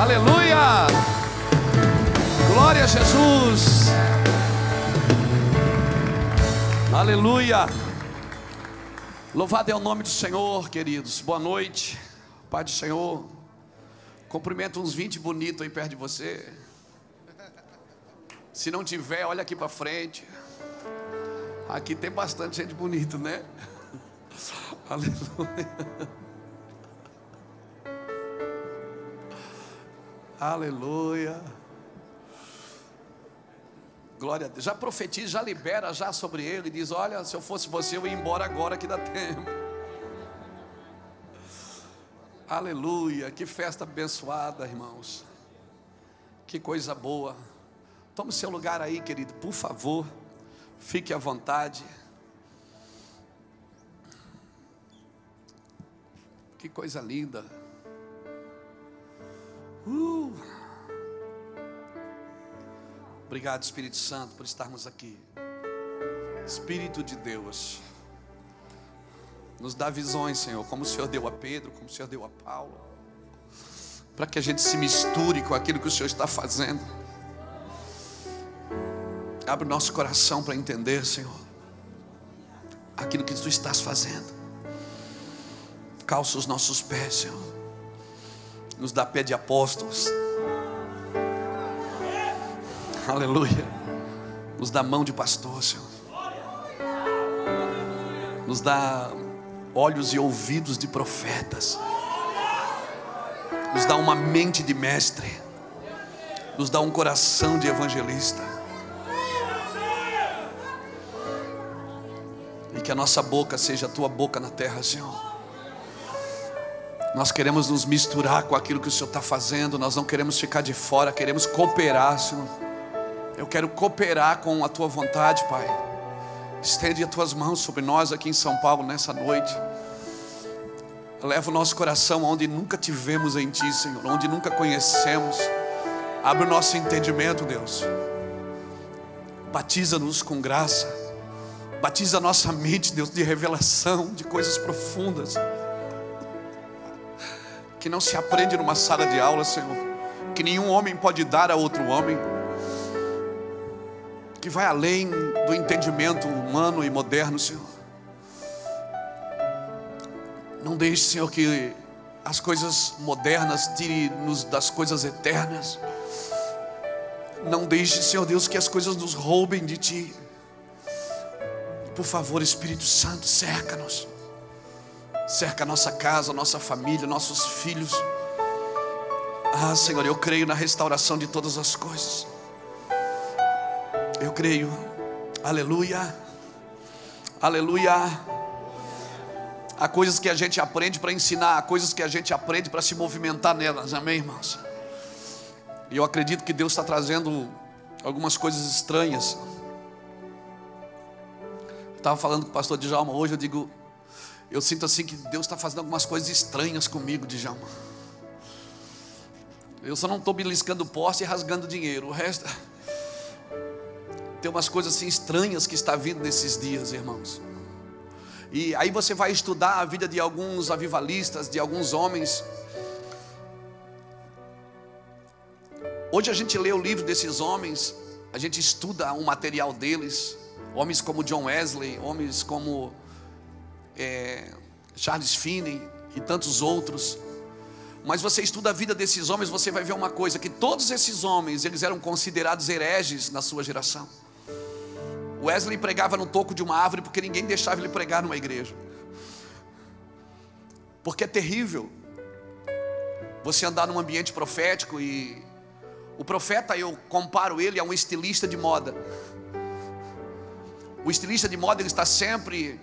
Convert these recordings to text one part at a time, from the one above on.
Aleluia! Glória a Jesus! Aleluia! Louvado é o nome do Senhor, queridos. Boa noite, Pai do Senhor. Cumprimento uns 20 bonitos aí perto de você. Se não tiver, olha aqui para frente. Aqui tem bastante gente bonita, né? Aleluia. Aleluia. Glória a Deus. Já profetiza, já libera já sobre ele. Diz: olha, se eu fosse você, eu ia embora agora que dá tempo. Aleluia. Que festa abençoada, irmãos. Que coisa boa. Tome o seu lugar aí, querido, por favor. Fique à vontade. Que coisa linda. Obrigado, Espírito Santo, por estarmos aqui. Espírito de Deus, nos dá visões, Senhor, como o Senhor deu a Pedro, como o Senhor deu a Paulo, para que a gente se misture com aquilo que o Senhor está fazendo. Abre o nosso coração para entender, Senhor, aquilo que Tu estás fazendo. Calça os nossos pés, Senhor. Nos dá pé de apóstolos. Aleluia. Nos dá mão de pastor, Senhor. Nos dá olhos e ouvidos de profetas. Nos dá uma mente de mestre. Nos dá um coração de evangelista. E que a nossa boca seja a Tua boca na terra, Senhor. Nós queremos nos misturar com aquilo que o Senhor está fazendo. Nós não queremos ficar de fora, queremos cooperar, Senhor. Eu quero cooperar com a Tua vontade, Pai. Estende as Tuas mãos sobre nós aqui em São Paulo nessa noite. Leva o nosso coração onde nunca tivemos em Ti, Senhor, onde nunca conhecemos. Abre o nosso entendimento, Deus. Batiza-nos com graça. Batiza a nossa mente, Deus, de revelação, de coisas profundas, que não se aprende numa sala de aula, Senhor, que nenhum homem pode dar a outro homem, que vai além do entendimento humano e moderno, Senhor. Não deixe, Senhor, que as coisas modernas tirem-nos das coisas eternas. Não deixe, Senhor Deus, que as coisas nos roubem de Ti. Por favor, Espírito Santo, cerca-nos. Cerca a nossa casa, a nossa família, nossos filhos. Ah, Senhor, eu creio na restauração de todas as coisas. Eu creio. Aleluia. Aleluia. Há coisas que a gente aprende para ensinar, há coisas que a gente aprende para se movimentar nelas. Amém, irmãos? E eu acredito que Deus está trazendo algumas coisas estranhas. Eu estava falando com o pastor Djalma hoje, eu sinto assim que Deus está fazendo algumas coisas estranhas comigo, Djalma. Eu só não estou beliscando poste e rasgando dinheiro. O resto, tem umas coisas assim estranhas que está vindo nesses dias, irmãos. E aí você vai estudar a vida de alguns avivalistas, de alguns homens. Hoje a gente lê o livro desses homens, a gente estuda o material deles. Homens como John Wesley, homens como Charles Finney e tantos outros. Mas você estuda a vida desses homens, você vai ver uma coisa, que todos esses homens, eles eram considerados hereges na sua geração. Wesley pregava no toco de uma árvore porque ninguém deixava ele pregar numa igreja. Porque é terrível você andar num ambiente profético e o profeta, eu comparo ele a um estilista de moda. O estilista de moda, ele está sempre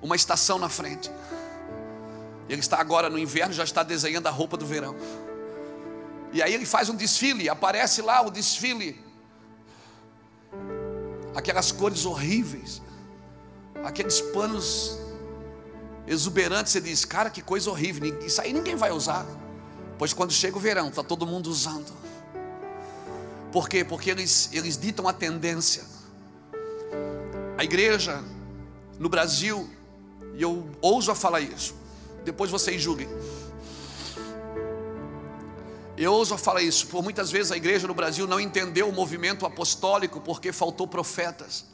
uma estação na frente. Ele está agora no inverno, já está desenhando a roupa do verão. E aí ele faz um desfile, aparece lá o desfile, aquelas cores horríveis, aqueles panos exuberantes. Você diz: cara, que coisa horrível, isso aí ninguém vai usar. Pois quando chega o verão, está todo mundo usando. Por quê? Porque eles ditam a tendência. A igreja no Brasil, e eu ouso a falar isso, depois vocês julguem, Eu ouso falar isso, por muitas vezes a igreja no Brasil não entendeu o movimento apostólico porque faltou profetas.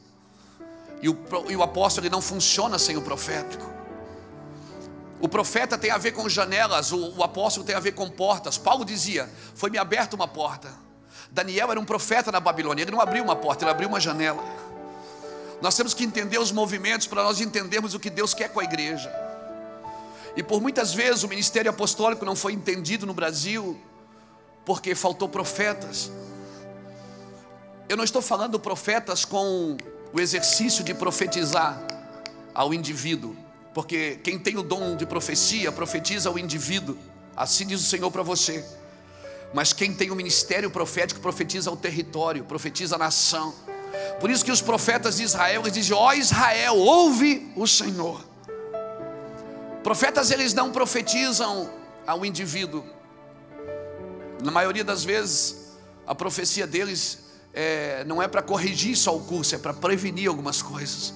E o apóstolo ele não funciona sem o profético. O profeta tem a ver com janelas, o apóstolo tem a ver com portas. Paulo dizia, foi-me aberta uma porta. Daniel era um profeta na Babilônia, ele não abriu uma porta, ele abriu uma janela. Nós temos que entender os movimentos para nós entendermos o que Deus quer com a igreja. E por muitas vezes o ministério apostólico não foi entendido no Brasil porque faltou profetas. Eu não estou falando profetas com o exercício de profetizar ao indivíduo, porque quem tem o dom de profecia, profetiza ao indivíduo, assim diz o Senhor para você. Mas quem tem o ministério profético, profetiza ao território, profetiza à nação. Por isso que os profetas de Israel, eles dizem, ó Israel, ouve o Senhor. Profetas, eles não profetizam ao indivíduo. Na maioria das vezes, a profecia deles não é para corrigir só o curso, é para prevenir algumas coisas.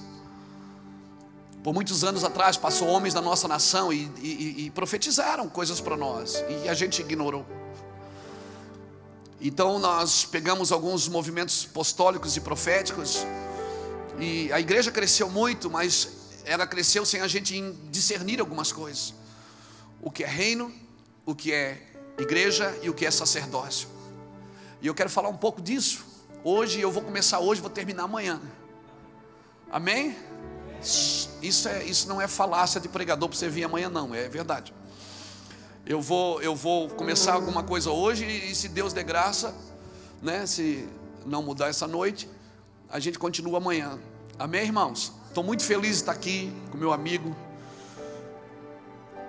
Por muitos anos atrás, passou homens da nossa nação e profetizaram coisas para nós, e a gente ignorou. Então nós pegamos alguns movimentos apostólicos e proféticos, e a igreja cresceu muito, mas ela cresceu sem a gente discernir algumas coisas. O que é reino, o que é igreja e o que é sacerdócio. E eu quero falar um pouco disso. Hoje, eu vou começar hoje, vou terminar amanhã. Amém? Isso não é falácia de pregador para você vir amanhã, não, é verdade. Eu vou começar alguma coisa hoje, e se Deus der graça, né, se não mudar essa noite, a gente continua amanhã. Amém, irmãos? Estou muito feliz de estar aqui com meu amigo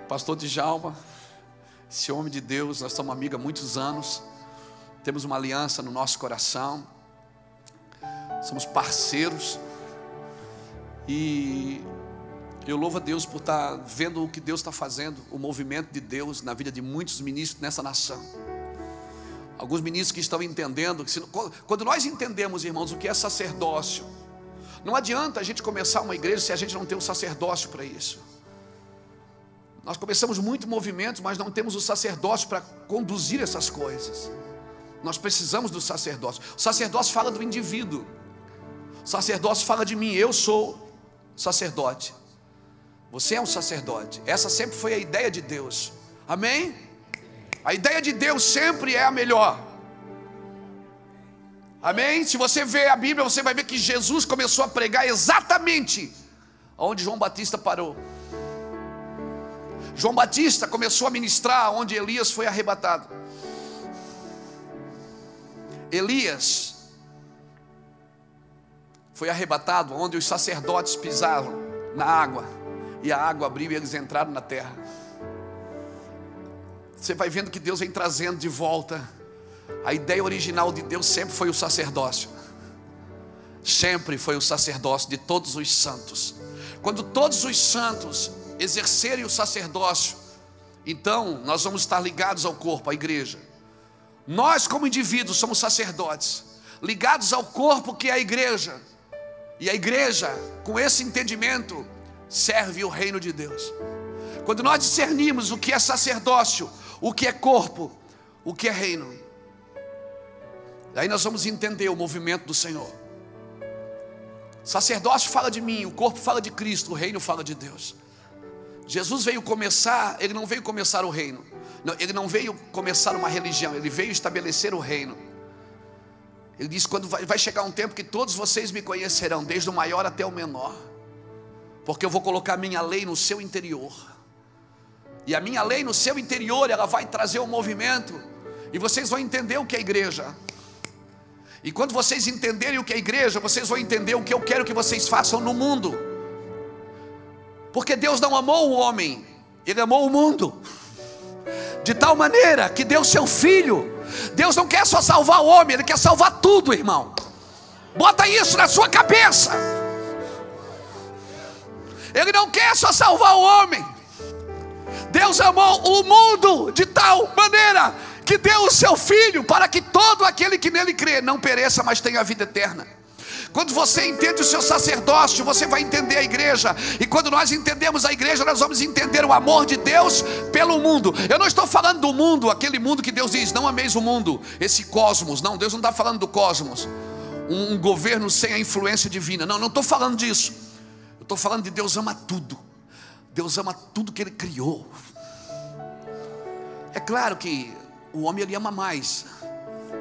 pastor Djalma, esse homem de Deus. Nós somos amigos há muitos anos, temos uma aliança no nosso coração, somos parceiros, e eu louvo a Deus por estar vendo o que Deus está fazendo, o movimento de Deus na vida de muitos ministros nessa nação. Alguns ministros que estão entendendo, quando nós entendemos, irmãos, o que é sacerdócio, não adianta a gente começar uma igreja se a gente não tem um sacerdócio para isso. Nós começamos muitos movimentos, mas não temos o sacerdócio para conduzir essas coisas. Nós precisamos do sacerdócio. O sacerdócio fala do indivíduo. O sacerdócio fala de mim, eu sou sacerdote. Você é um sacerdote. Essa sempre foi a ideia de Deus. Amém? A ideia de Deus sempre é a melhor. Amém? Se você vê a Bíblia, você vai ver que Jesus começou a pregar exatamente onde João Batista parou. João Batista começou a ministrar onde Elias foi arrebatado. Elias foi arrebatado onde os sacerdotes pisaram na água, e a água abriu e eles entraram na terra. Você vai vendo que Deus vem trazendo de volta. A ideia original de Deus sempre foi o sacerdócio. Sempre foi o sacerdócio de todos os santos. Quando todos os santos exercerem o sacerdócio, então nós vamos estar ligados ao corpo, à igreja. Nós como indivíduos somos sacerdotes, ligados ao corpo que é a igreja. E a igreja, com esse entendimento, serve o reino de Deus. Quando nós discernimos o que é sacerdócio, o que é corpo, o que é reino, aí nós vamos entender o movimento do Senhor. Sacerdócio fala de mim, o corpo fala de Cristo, o reino fala de Deus. Jesus veio começar, ele não veio começar o reino, ele não veio começar uma religião, ele veio estabelecer o reino. Ele disse, quando vai chegar um tempo que todos vocês me conhecerão, desde o maior até o menor, porque eu vou colocar a minha lei no seu interior. E a minha lei no seu interior, ela vai trazer um movimento, e vocês vão entender o que é igreja. E quando vocês entenderem o que é igreja, vocês vão entender o que eu quero que vocês façam no mundo. Porque Deus não amou o homem, Ele amou o mundo, de tal maneira que deu seu Filho. Deus não quer só salvar o homem, Ele quer salvar tudo, irmão. Bota isso na sua cabeça. Ele não quer só salvar o homem. Deus amou o mundo de tal maneira que deu o seu Filho, para que todo aquele que nele crê não pereça, mas tenha a vida eterna. Quando você entende o seu sacerdócio, você vai entender a igreja. E quando nós entendemos a igreja, nós vamos entender o amor de Deus pelo mundo. Eu não estou falando do mundo, aquele mundo que Deus diz, não ameis o mundo, esse cosmos. Não, Deus não está falando do cosmos, um governo sem a influência divina. Não estou falando disso. Eu estou falando de Deus ama tudo. Deus ama tudo que Ele criou. É claro que o homem ele ama mais,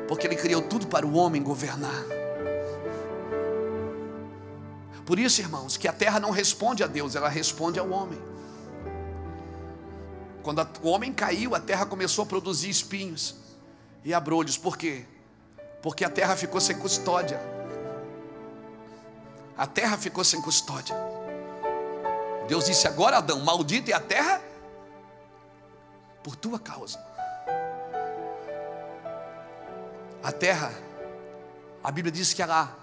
porque Ele criou tudo para o homem governar. Por isso, irmãos, que a terra não responde a Deus, ela responde ao homem. Quando o homem caiu, a terra começou a produzir espinhos e abrolhos. Por quê? Porque a terra ficou sem custódia. A terra ficou sem custódia. Deus disse: agora, Adão, maldita é a terra por tua causa. A terra, a Bíblia diz que ela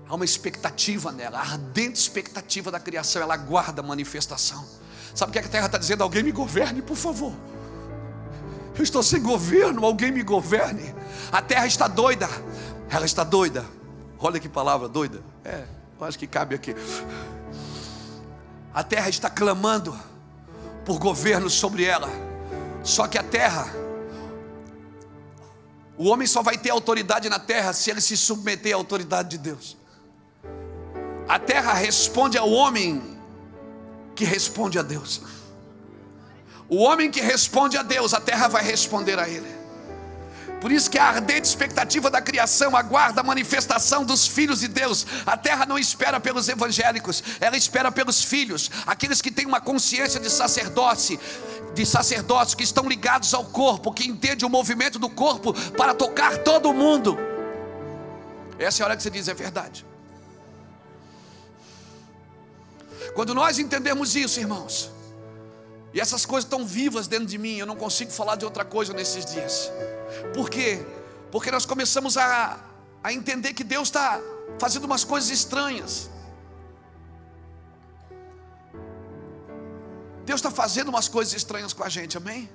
há uma expectativa nela, a ardente expectativa da criação, ela aguarda a manifestação. Sabe o que a terra está dizendo? Alguém me governe, por favor. Eu estou sem governo, alguém me governe. A terra está doida, ela está doida. Olha que palavra, doida. Eu acho que cabe aqui. A terra está clamando por governo sobre ela. Só que a terra, o homem só vai ter autoridade na terra se ele se submeter à autoridade de Deus. A terra responde ao homem que responde a Deus. O homem que responde a Deus, a terra vai responder a ele. Por isso que a ardente expectativa da criação aguarda a manifestação dos filhos de Deus. A terra não espera pelos evangélicos, ela espera pelos filhos, aqueles que têm uma consciência de sacerdócio, que estão ligados ao corpo, que entendem o movimento do corpo para tocar todo mundo. Essa é a hora que você diz: é verdade. Quando nós entendemos isso, irmãos, e essas coisas estão vivas dentro de mim, eu não consigo falar de outra coisa nesses dias. Por quê? Porque nós começamos a entender que Deus está fazendo umas coisas estranhas. Deus está fazendo umas coisas estranhas com a gente, amém?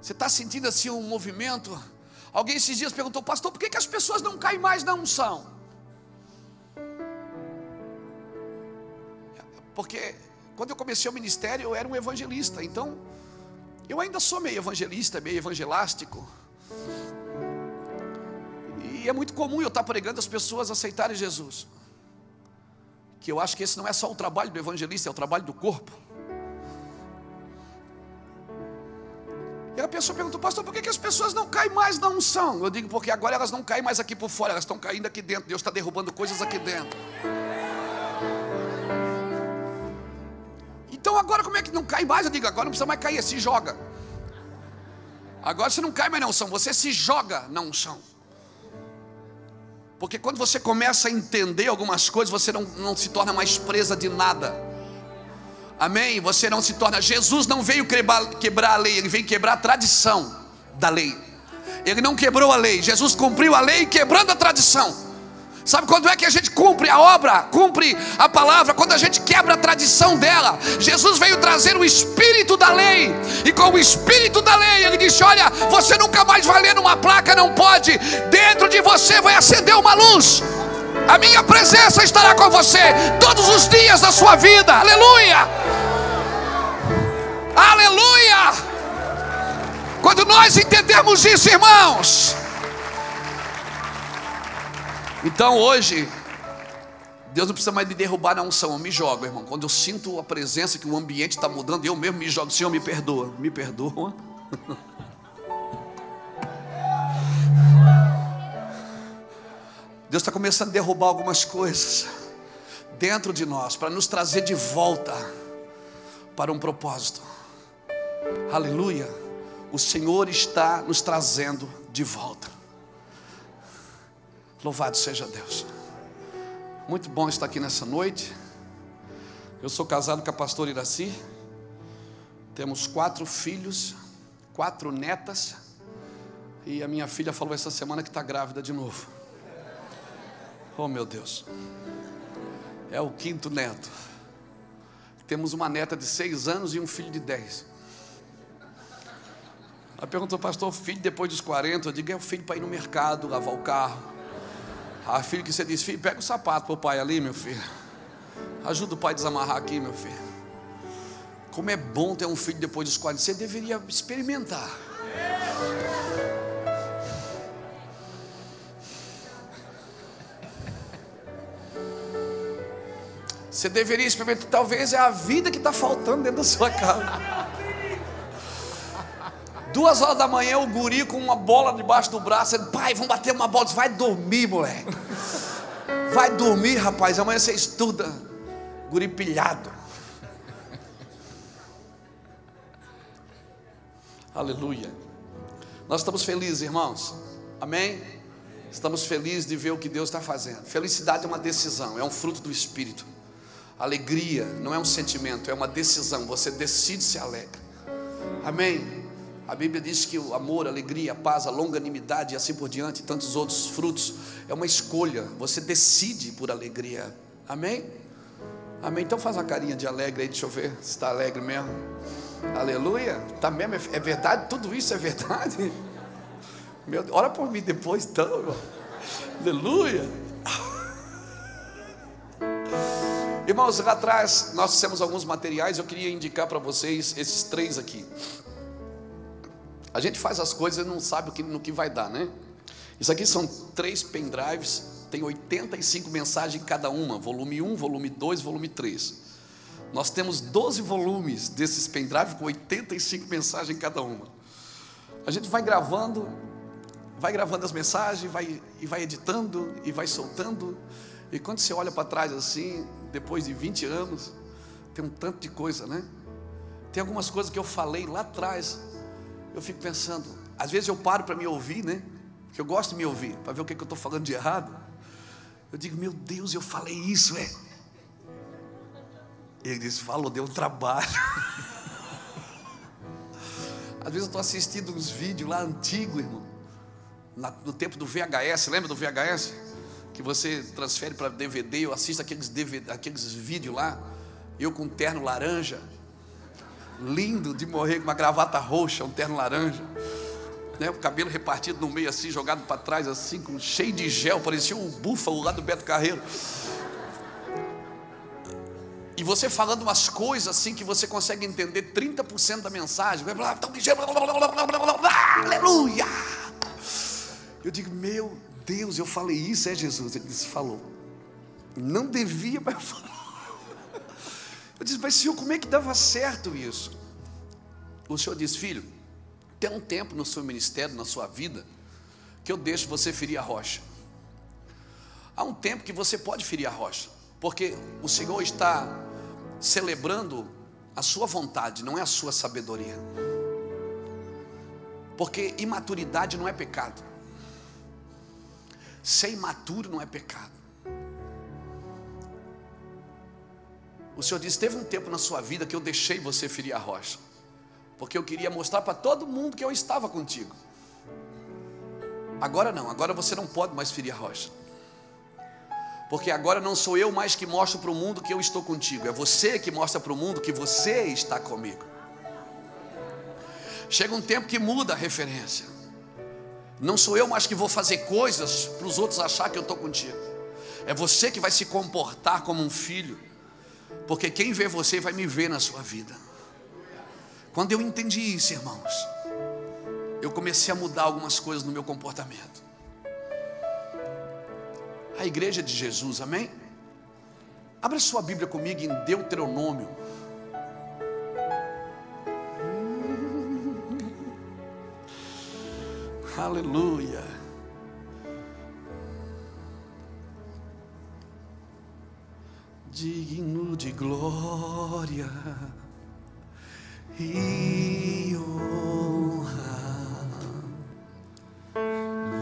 Você está sentindo assim um movimento? Alguém esses dias perguntou: pastor, por que as pessoas não caem mais na unção? Porque quando eu comecei o ministério, eu era um evangelista. Então, eu ainda sou meio evangelista, meio evangelástico. E é muito comum eu estar pregando as pessoas aceitarem Jesus. Que eu acho que esse não é só o trabalho do evangelista, é o trabalho do corpo. E a pessoa perguntou: pastor, por que as pessoas não caem mais na unção? Eu digo: porque agora elas não caem mais aqui por fora, elas estão caindo aqui dentro. Deus está derrubando coisas aqui dentro. Então agora como é que não cai mais? Eu digo: agora não precisa mais cair, se joga. Agora você não cai mais na unção, você se joga na unção. Porque quando você começa a entender algumas coisas, você não se torna mais presa de nada. Amém? Você não se torna... Jesus não veio quebrar a lei, Ele veio quebrar a tradição da lei. Ele não quebrou a lei, Jesus cumpriu a lei quebrando a tradição. Sabe quando é que a gente cumpre a obra, cumpre a palavra? Quando a gente quebra a tradição dela. Jesus veio trazer o espírito da lei, e com o espírito da lei Ele disse: olha, você nunca mais vai ler numa placa, não pode. Dentro de você vai acender uma luz. A minha presença estará com você todos os dias da sua vida. Aleluia! Aleluia! Quando nós entendemos isso, irmãos, então hoje Deus não precisa mais me derrubar na unção. Eu me jogo, irmão. Quando eu sinto a presença, que o ambiente está mudando, eu mesmo me jogo. Senhor, me perdoa. Me perdoa. Deus está começando a derrubar algumas coisas dentro de nós, para nos trazer de volta para um propósito. Aleluia. O Senhor está nos trazendo de volta. Louvado seja Deus. Muito bom estar aqui nessa noite. Eu sou casado com a pastora Iraci. Temos 4 filhos, 4 netas. E a minha filha falou essa semana que está grávida de novo. Oh, meu Deus. É o 5º neto. Temos uma neta de 6 anos e um filho de 10. Ela perguntou: pastor, filho depois dos 40? Eu digo: é o filho para ir no mercado, lavar o carro. Ah, filho, que você diz, filho, pega o sapato pro pai ali, meu filho. Ajuda o pai a desamarrar aqui, meu filho. Como é bom ter um filho depois dos 40. Você deveria experimentar. Você deveria experimentar. Talvez é a vida que está faltando dentro da sua casa. 2 horas da manhã, o guri com uma bola debaixo do braço. Ele, pai, vamos bater uma bola. Vai dormir, moleque. Vai dormir, rapaz. Amanhã você estuda. Guri pilhado. Aleluia. Nós estamos felizes, irmãos. Amém? Estamos felizes de ver o que Deus está fazendo. Felicidade é uma decisão, é um fruto do Espírito. Alegria não é um sentimento, é uma decisão. Você decide ser alegre. Amém? A Bíblia diz que o amor, a alegria, a paz, a longanimidade e assim por diante, e tantos outros frutos, é uma escolha. Você decide por alegria. Amém? Amém? Então faz uma carinha de alegre aí, deixa eu ver se está alegre mesmo. Aleluia. Tá mesmo? É verdade? Tudo isso é verdade? Meu Deus, ora por mim depois então, irmão. Aleluia. Irmãos, lá atrás nós temos alguns materiais. Eu queria indicar para vocês esses 3 aqui. A gente faz as coisas e não sabe no que vai dar, né? Isso aqui são 3 pendrives. Tem 85 mensagens em cada uma. Volume 1, volume 2, volume 3. Nós temos 12 volumes desses pendrives com 85 mensagens em cada uma. A gente vai gravando as mensagens, vai editando e vai soltando. E quando você olha para trás assim, depois de 20 anos, tem um tanto de coisa, né? Tem algumas coisas que eu falei lá atrás. Eu fico pensando, às vezes eu paro para me ouvir, né? Porque eu gosto de me ouvir, para ver o que eu estou falando de errado. Eu digo, meu Deus, eu falei isso, é. Ele disse, falou, deu um trabalho. Às vezes eu estou assistindo uns vídeos lá antigos, irmão. No tempo do VHS, lembra do VHS? Que você transfere para DVD, eu assisto aqueles vídeos lá. Eu com um terno laranja. Lindo de morrer, com uma gravata roxa, um terno laranja, né? O cabelo repartido no meio assim, jogado para trás assim, cheio de gel, parecia um búfalo lá do Beto Carreiro. E você falando umas coisas assim que você consegue entender 30% da mensagem. Aleluia! Eu digo, meu Deus, eu falei isso, é Jesus? Ele disse, falou. Não devia, mas falou. Eu disse, mas Senhor, como é que dava certo isso? O Senhor disse, filho, tem um tempo no seu ministério, na sua vida, que eu deixo você ferir a rocha. Há um tempo que você pode ferir a rocha, porque o Senhor está celebrando a sua vontade, não é a sua sabedoria. Porque imaturidade não é pecado. Ser imaturo não é pecado. O Senhor disse, teve um tempo na sua vida que eu deixei você ferir a rocha, porque eu queria mostrar para todo mundo que eu estava contigo. Agora não, agora você não pode mais ferir a rocha, porque agora não sou eu mais que mostro para o mundo que eu estou contigo, é você que mostra para o mundo que você está comigo. Chega um tempo que muda a referência. Não sou eu mais que vou fazer coisas para os outros achar que eu estou contigo. É você que vai se comportar como um filho, porque quem vê você vai me ver na sua vida. Quando eu entendi isso, irmãos, eu comecei a mudar algumas coisas no meu comportamento. A igreja de Jesus, amém? Abra sua Bíblia comigo em Deuteronômio. Aleluia. Digno de glória e honra,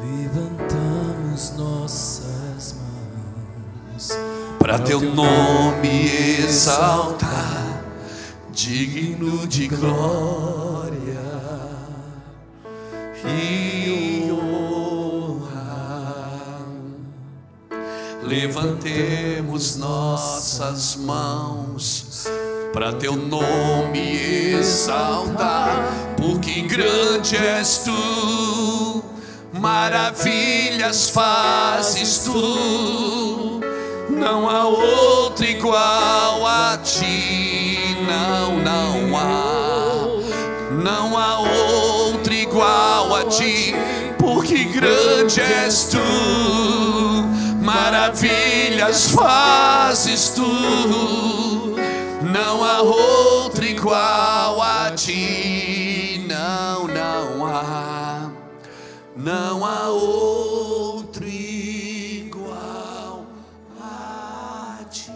levantamos nossas mãos para teu nome exaltar, digno de glória e honra. Levantemos nossas mãos para teu nome exaltar, porque grande és tu, maravilhas fazes tu, não há outro igual a ti, não há outro igual a ti, porque grande és tu, maravilhas fazes tu, não há outro igual a ti, não há outro igual a ti.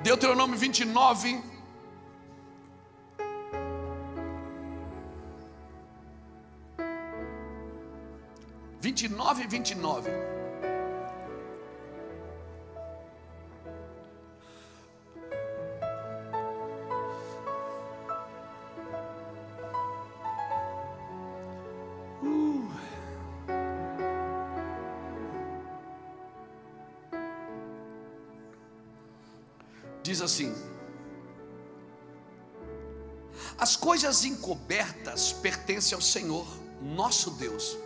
Deuteronômio 29, e 29. Diz assim: as coisas encobertas pertencem ao Senhor, nosso Deus.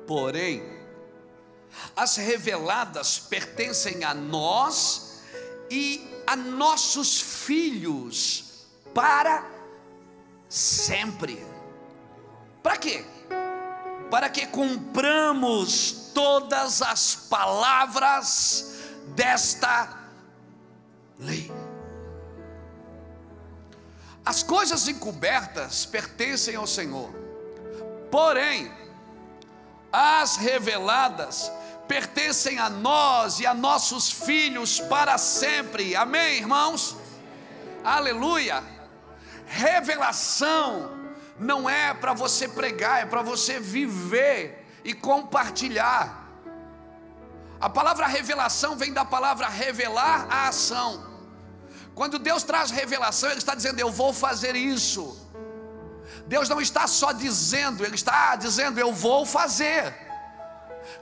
Porém, as reveladas pertencem a nós e a nossos filhos para sempre. Para quê? Para que cumpramos todas as palavras desta lei. As coisas encobertas pertencem ao Senhor, porém as reveladas pertencem a nós e a nossos filhos para sempre. Amém, irmãos? Aleluia. Revelação não é para você pregar, é para você viver e compartilhar. A palavra revelação vem da palavra revelar a ação. Quando Deus traz revelação, Ele está dizendo: eu vou fazer isso. Deus não está só dizendo, Ele está dizendo: eu vou fazer.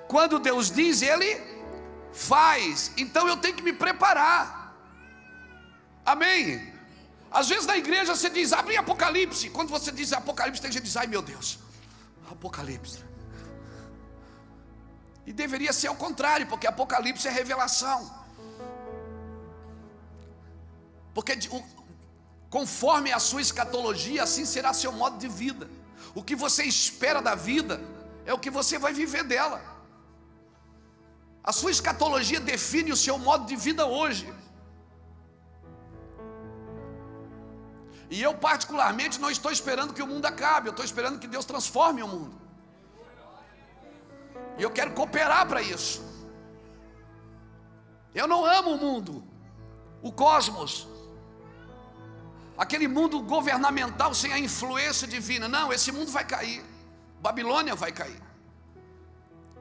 Quando Deus diz, Ele faz. Então eu tenho que me preparar. Amém? Às vezes na igreja você diz: abre Apocalipse. Quando você diz Apocalipse, tem gente que diz: ai meu Deus, Apocalipse. E deveria ser ao contrário, porque Apocalipse é revelação. Porque conforme a sua escatologia, assim será seu modo de vida. O que você espera da vida é o que você vai viver dela. A sua escatologia define o seu modo de vida hoje. E eu particularmente não estou esperando que o mundo acabe, eu estou esperando que Deus transforme o mundo. E eu quero cooperar para isso. Eu não amo o mundo, o cosmos, aquele mundo governamental sem a influência divina. Não, esse mundo vai cair. Babilônia vai cair.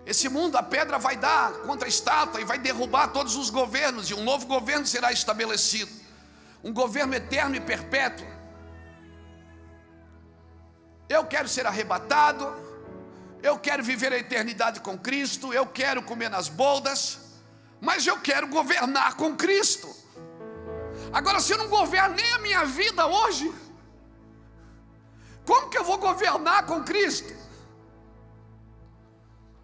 Esse mundo, a pedra vai dar contra a estátua e vai derrubar todos os governos, e um novo governo será estabelecido, um governo eterno e perpétuo. Eu quero ser arrebatado, eu quero viver a eternidade com Cristo, eu quero comer nas boldas, mas eu quero governar com Cristo. Agora, se eu não governo nem a minha vida hoje, como que eu vou governar com Cristo?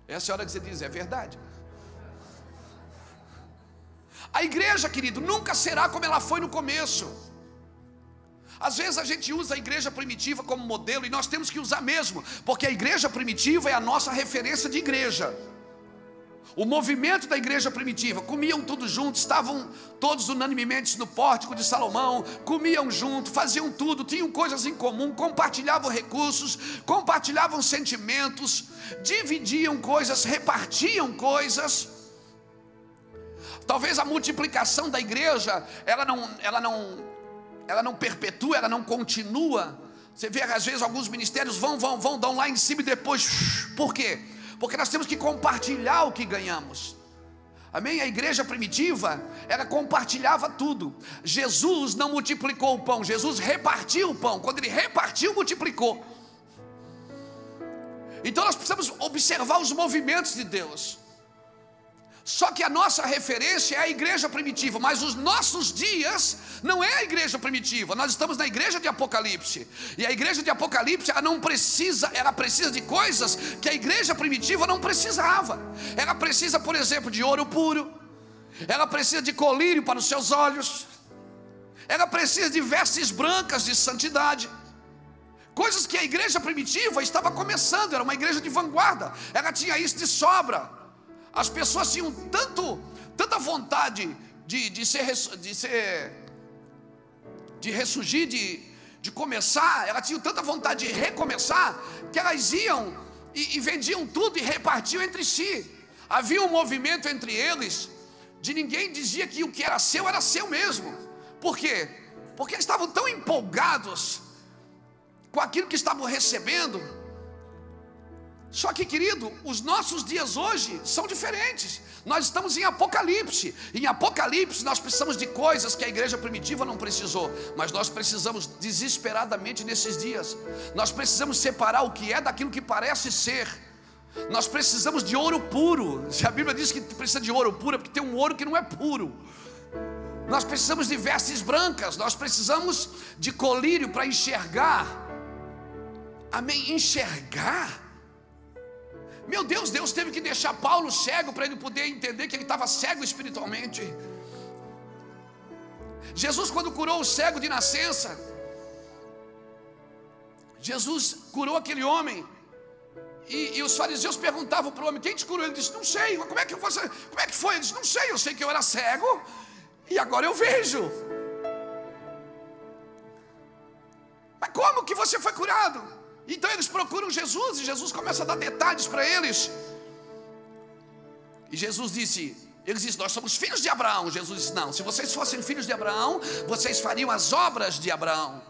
Essa é a hora que você diz: é verdade. A igreja, querido, nunca será como ela foi no começo. Às vezes a gente usa a igreja primitiva como modelo, e nós temos que usar mesmo, porque a igreja primitiva é a nossa referência de igreja. O movimento da igreja primitiva: comiam tudo junto, estavam todos unanimemente no pórtico de Salomão, comiam junto, faziam tudo, tinham coisas em comum, compartilhavam recursos, compartilhavam sentimentos, dividiam coisas, repartiam coisas. Talvez a multiplicação da igreja, ela não perpetua, ela não continua. Você vê às vezes alguns ministérios vão, dão lá em cima e depois, por quê? Porque nós temos que compartilhar o que ganhamos. Amém? A igreja primitiva, ela compartilhava tudo. Jesus não multiplicou o pão, Jesus repartiu o pão. Quando Ele repartiu, multiplicou. Então nós precisamos observar os movimentos de Deus. Só que a nossa referência é a igreja primitiva, mas os nossos dias não é a igreja primitiva. Nós estamos na igreja de Apocalipse. E a igreja de Apocalipse, ela precisa de coisas que a igreja primitiva não precisava. Ela precisa, por exemplo, de ouro puro. Ela precisa de colírio para os seus olhos. Ela precisa de vestes brancas de santidade. Coisas que a igreja primitiva estava começando. Era uma igreja de vanguarda. Ela tinha isso de sobra. As pessoas tinham tanta vontade de ressurgir, de começar. Elas tinham tanta vontade de recomeçar, que elas iam e vendiam tudo e repartiam entre si. Havia um movimento entre eles, de ninguém dizia que o que era seu mesmo. Por quê? Porque eles estavam tão empolgados com aquilo que estavam recebendo. Só que, querido, os nossos dias hoje são diferentes. Nós estamos em Apocalipse. Em Apocalipse nós precisamos de coisas que a igreja primitiva não precisou, mas nós precisamos desesperadamente nesses dias. Nós precisamos separar o que é daquilo que parece ser. Nós precisamos de ouro puro. Se a Bíblia diz que precisa de ouro puro, é porque tem um ouro que não é puro. Nós precisamos de vestes brancas. Nós precisamos de colírio para enxergar. Amém? Enxergar. Meu Deus, Deus teve que deixar Paulo cego para ele poder entender que ele estava cego espiritualmente. Jesus, quando curou o cego de nascença, Jesus curou aquele homem. E os fariseus perguntavam para o homem: quem te curou? Ele disse: não sei. Como é que foi? Ele disse: não sei, eu sei que eu era cego e agora eu vejo. Mas como que você foi curado? Então eles procuram Jesus e Jesus começa a dar detalhes para eles. E Jesus disse, eles dizem: nós somos filhos de Abraão. Jesus disse: não, se vocês fossem filhos de Abraão, vocês fariam as obras de Abraão.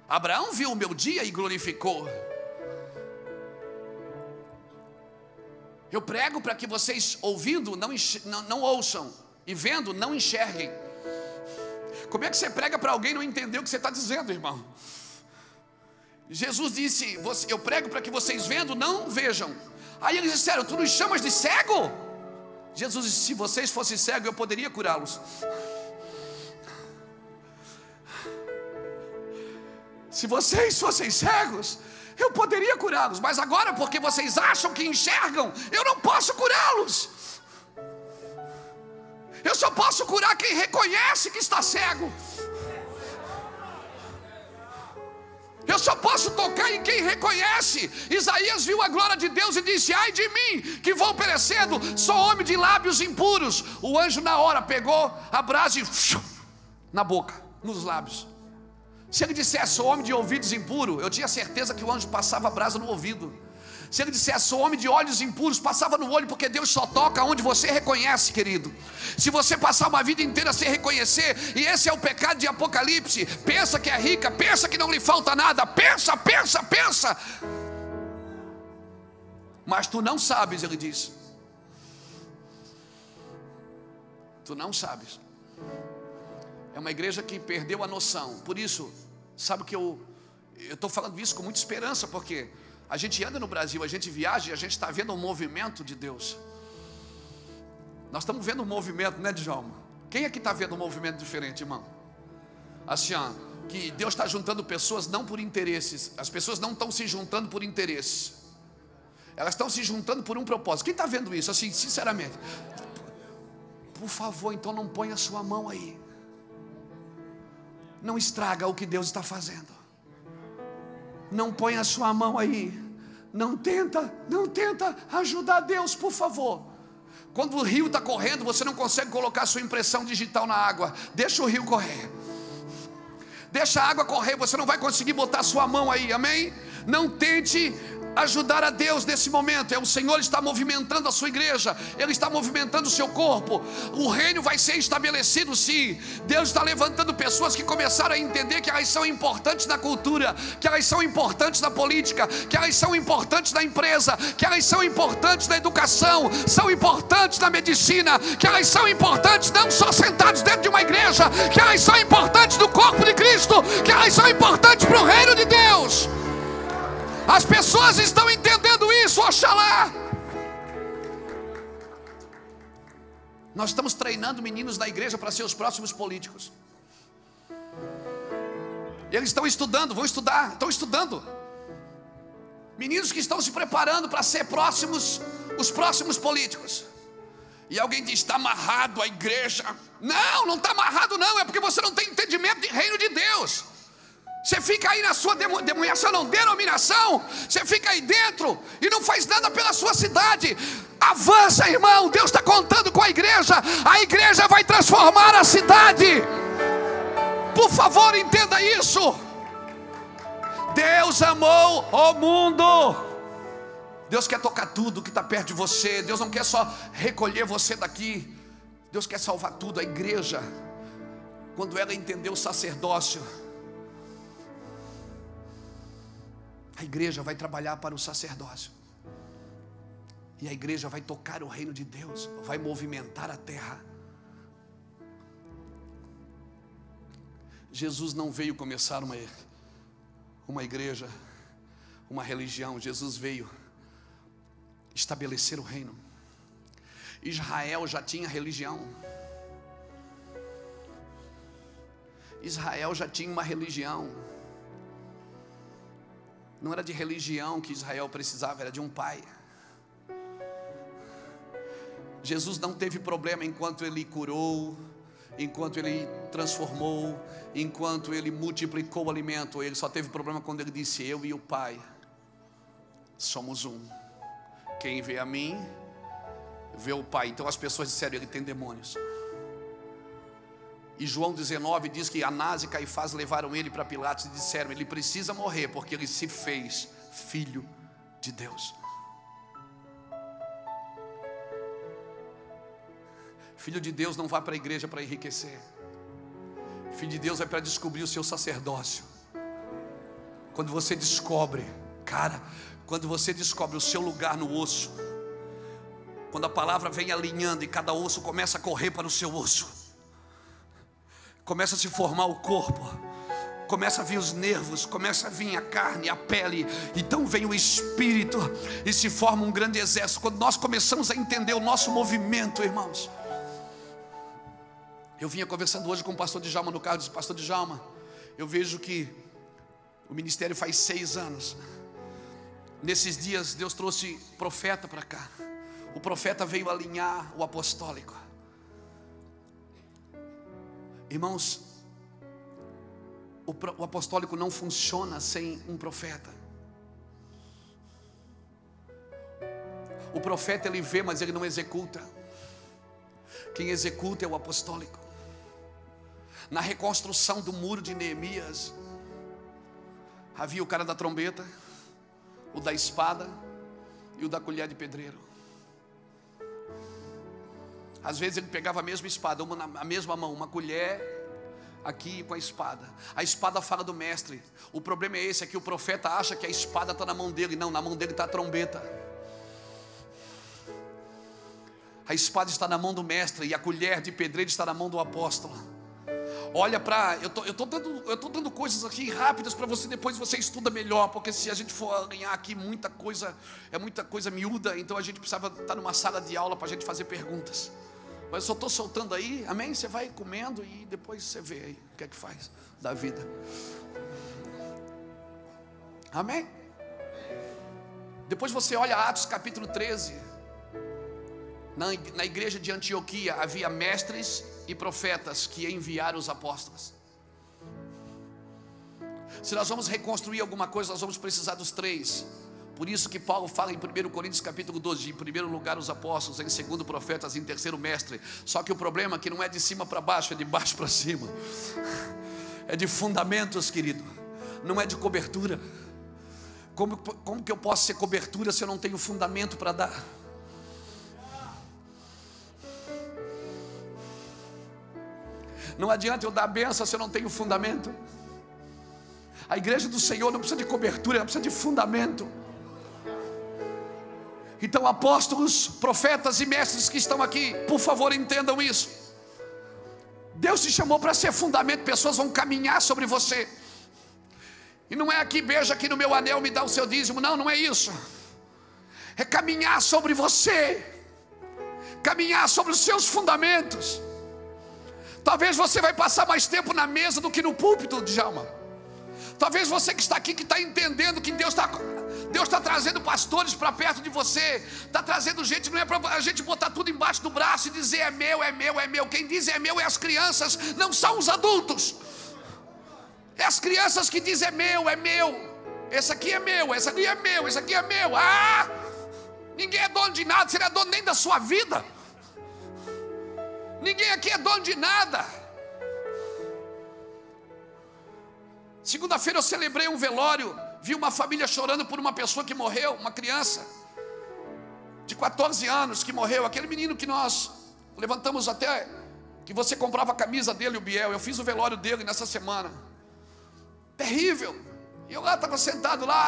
Abraão viu o meu dia e glorificou. Eu prego para que vocês, ouvindo, não ouçam, e vendo, não enxerguem. Como é que você prega para alguém e não entender o que você está dizendo, irmão? Jesus disse: eu prego para que vocês vendo não vejam. Aí eles disseram: tu nos chamas de cego? Jesus disse: se vocês fossem cegos, eu poderia curá-los. Se vocês fossem cegos, eu poderia curá-los. Mas agora, porque vocês acham que enxergam, eu não posso curá-los. Eu só posso curar quem reconhece que está cego. Eu só posso tocar em quem reconhece. Isaías viu a glória de Deus e disse: ai de mim, que vou perecendo, sou homem de lábios impuros. O anjo na hora pegou a brasa e na boca, nos lábios. Se ele dissesse: sou homem de ouvidos impuros, eu tinha certeza que o anjo passava a brasa no ouvido. Se ele dissesse: sou homem de olhos impuros, passava no olho, porque Deus só toca onde você reconhece, querido. Se você passar uma vida inteira sem reconhecer, e esse é o pecado de Apocalipse, pensa que é rica, pensa que não lhe falta nada, pensa, mas tu não sabes, ele diz. Tu não sabes. É uma igreja que perdeu a noção. Por isso, sabe que eu estou falando isso com muita esperança, porque a gente anda no Brasil, a gente viaja e a gente está vendo um movimento de Deus. Nós estamos vendo um movimento, né, Djalma? Quem é que está vendo um movimento diferente, irmão? Assim, ó, que Deus está juntando pessoas não por interesses. As pessoas não estão se juntando por interesses. Elas estão se juntando por um propósito. Quem está vendo isso, assim, sinceramente? Por favor, então não ponha a sua mão aí. Não estraga o que Deus está fazendo. Não ponha a sua mão aí. Não tenta ajudar Deus, por favor. Quando o rio está correndo, você não consegue colocar a sua impressão digital na água. Deixa o rio correr. Deixa a água correr, você não vai conseguir botar a sua mão aí, amém? Não tente ajudar a Deus nesse momento. O Senhor está movimentando a sua igreja, Ele está movimentando o seu corpo. O reino vai ser estabelecido, sim. Deus está levantando pessoas que começaram a entender que elas são importantes na cultura, que elas são importantes na política, que elas são importantes na empresa, que elas são importantes na educação, são importantes na medicina, que elas são importantes não só sentados dentro de uma igreja, que elas são importantes no corpo de Cristo, que elas são importantes para o reino de Deus. As pessoas estão entendendo isso, oxalá. Nós estamos treinando meninos da igreja para ser os próximos políticos. E eles estão estudando, vão estudar, estão estudando. Meninos que estão se preparando para ser os próximos políticos. E alguém diz: está amarrado a igreja. Não, não está amarrado não, é porque você não tem entendimento de reino de Deus. Você fica aí na sua denominação, você fica aí dentro e não faz nada pela sua cidade. Avança, irmão, Deus está contando com a igreja vai transformar a cidade. Por favor, entenda isso. Deus amou o mundo. Deus quer tocar tudo que está perto de você. Deus não quer só recolher você daqui. Deus quer salvar tudo. A igreja, quando ela entendeu o sacerdócio, a igreja vai trabalhar para o sacerdócio. E a igreja vai tocar o reino de Deus, vai movimentar a terra. Jesus não veio começar uma igreja, uma religião. Jesus veio estabelecer o reino. Israel já tinha religião. Israel já tinha uma religião. Não era de religião que Israel precisava, era de um pai. Jesus não teve problema enquanto ele curou, enquanto ele transformou, enquanto ele multiplicou o alimento. Ele só teve problema quando ele disse: eu e o Pai somos um. Quem vê a mim, vê o Pai. Então as pessoas disseram: ele tem demônios. E João 19 diz que Anás e Caifás levaram ele para Pilatos e disseram: ele precisa morrer porque ele se fez filho de Deus. Filho de Deus não vai para a igreja para enriquecer. Filho de Deus vai para descobrir o seu sacerdócio. Quando você descobre, quando você descobre o seu lugar no osso, quando a palavra vem alinhando e cada osso começa a correr para o seu osso, começa a se formar o corpo, começa a vir os nervos, começa a vir a carne, a pele, então vem o Espírito e se forma um grande exército. Quando nós começamos a entender o nosso movimento, irmãos. Eu vinha conversando hoje com o pastor Djalma no carro. Disse: pastor Djalma, eu vejo que o ministério faz 6 anos. Nesses dias Deus trouxe profeta para cá. O profeta veio alinhar o apostólico. Irmãos, o apostólico não funciona sem um profeta. O profeta ele vê, mas ele não executa. Quem executa é o apostólico. Na reconstrução do muro de Neemias, havia o cara da trombeta, o da espada e o da colher de pedreiro. Às vezes ele pegava a mesma espada, a mesma mão, uma colher aqui com a espada. A espada fala do mestre. O problema é esse, é que o profeta acha que a espada está na mão dele. Não, na mão dele está a trombeta. A espada está na mão do mestre e a colher de pedreiro está na mão do apóstolo. Olha para, eu tô dando coisas aqui rápidas para você, depois você estuda melhor, porque se a gente for alinhar aqui muita coisa, é muita coisa miúda, então a gente precisava estar numa sala de aula para a gente fazer perguntas. Mas eu só estou soltando aí, amém? Você vai comendo e depois você vê aí o que é que faz da vida. Amém? Depois você olha Atos capítulo 13. Na igreja de Antioquia havia mestres e profetas que enviaram os apóstolos. Se nós vamos reconstruir alguma coisa, nós vamos precisar dos 3. Por isso que Paulo fala em 1 Coríntios capítulo 12, em primeiro lugar os apóstolos, em segundo profetas, em terceiro mestre. Só que o problema é que não é de cima para baixo, é de baixo para cima. É de fundamentos, querido. Não é de cobertura. Como que eu posso ser cobertura se eu não tenho fundamento para dar? Não adianta eu dar a benção se eu não tenho fundamento. A igreja do Senhor não precisa de cobertura, ela precisa de fundamento. Então apóstolos, profetas e mestres que estão aqui, por favor entendam isso. Deus te chamou para ser fundamento. Pessoas vão caminhar sobre você. E não é aqui, beija aqui no meu anel, me dá o seu dízimo. Não, não é isso. É caminhar sobre você. caminhar sobre os seus fundamentos. Talvez você vai passar mais tempo na mesa do que no púlpito, Djalma. Talvez você que está aqui, que está entendendo que Deus está trazendo pastores para perto de você, está trazendo gente, não é para a gente botar tudo embaixo do braço e dizer é meu, é meu, é meu. Quem diz é meu é as crianças, não são os adultos. É as crianças que dizem é meu, é meu. Esse aqui é meu, esse aqui é meu, esse aqui é meu. Ah, ninguém é dono de nada, você não é dono nem da sua vida. Ninguém aqui é dono de nada. Segunda-feira eu celebrei um velório. Vi uma família chorando por uma pessoa que morreu, uma criança de 14 anos que morreu. Aquele menino que nós levantamos até, que você comprava a camisa dele, o Biel. Eu fiz o velório dele nessa semana. Terrível. E eu lá estava sentado lá,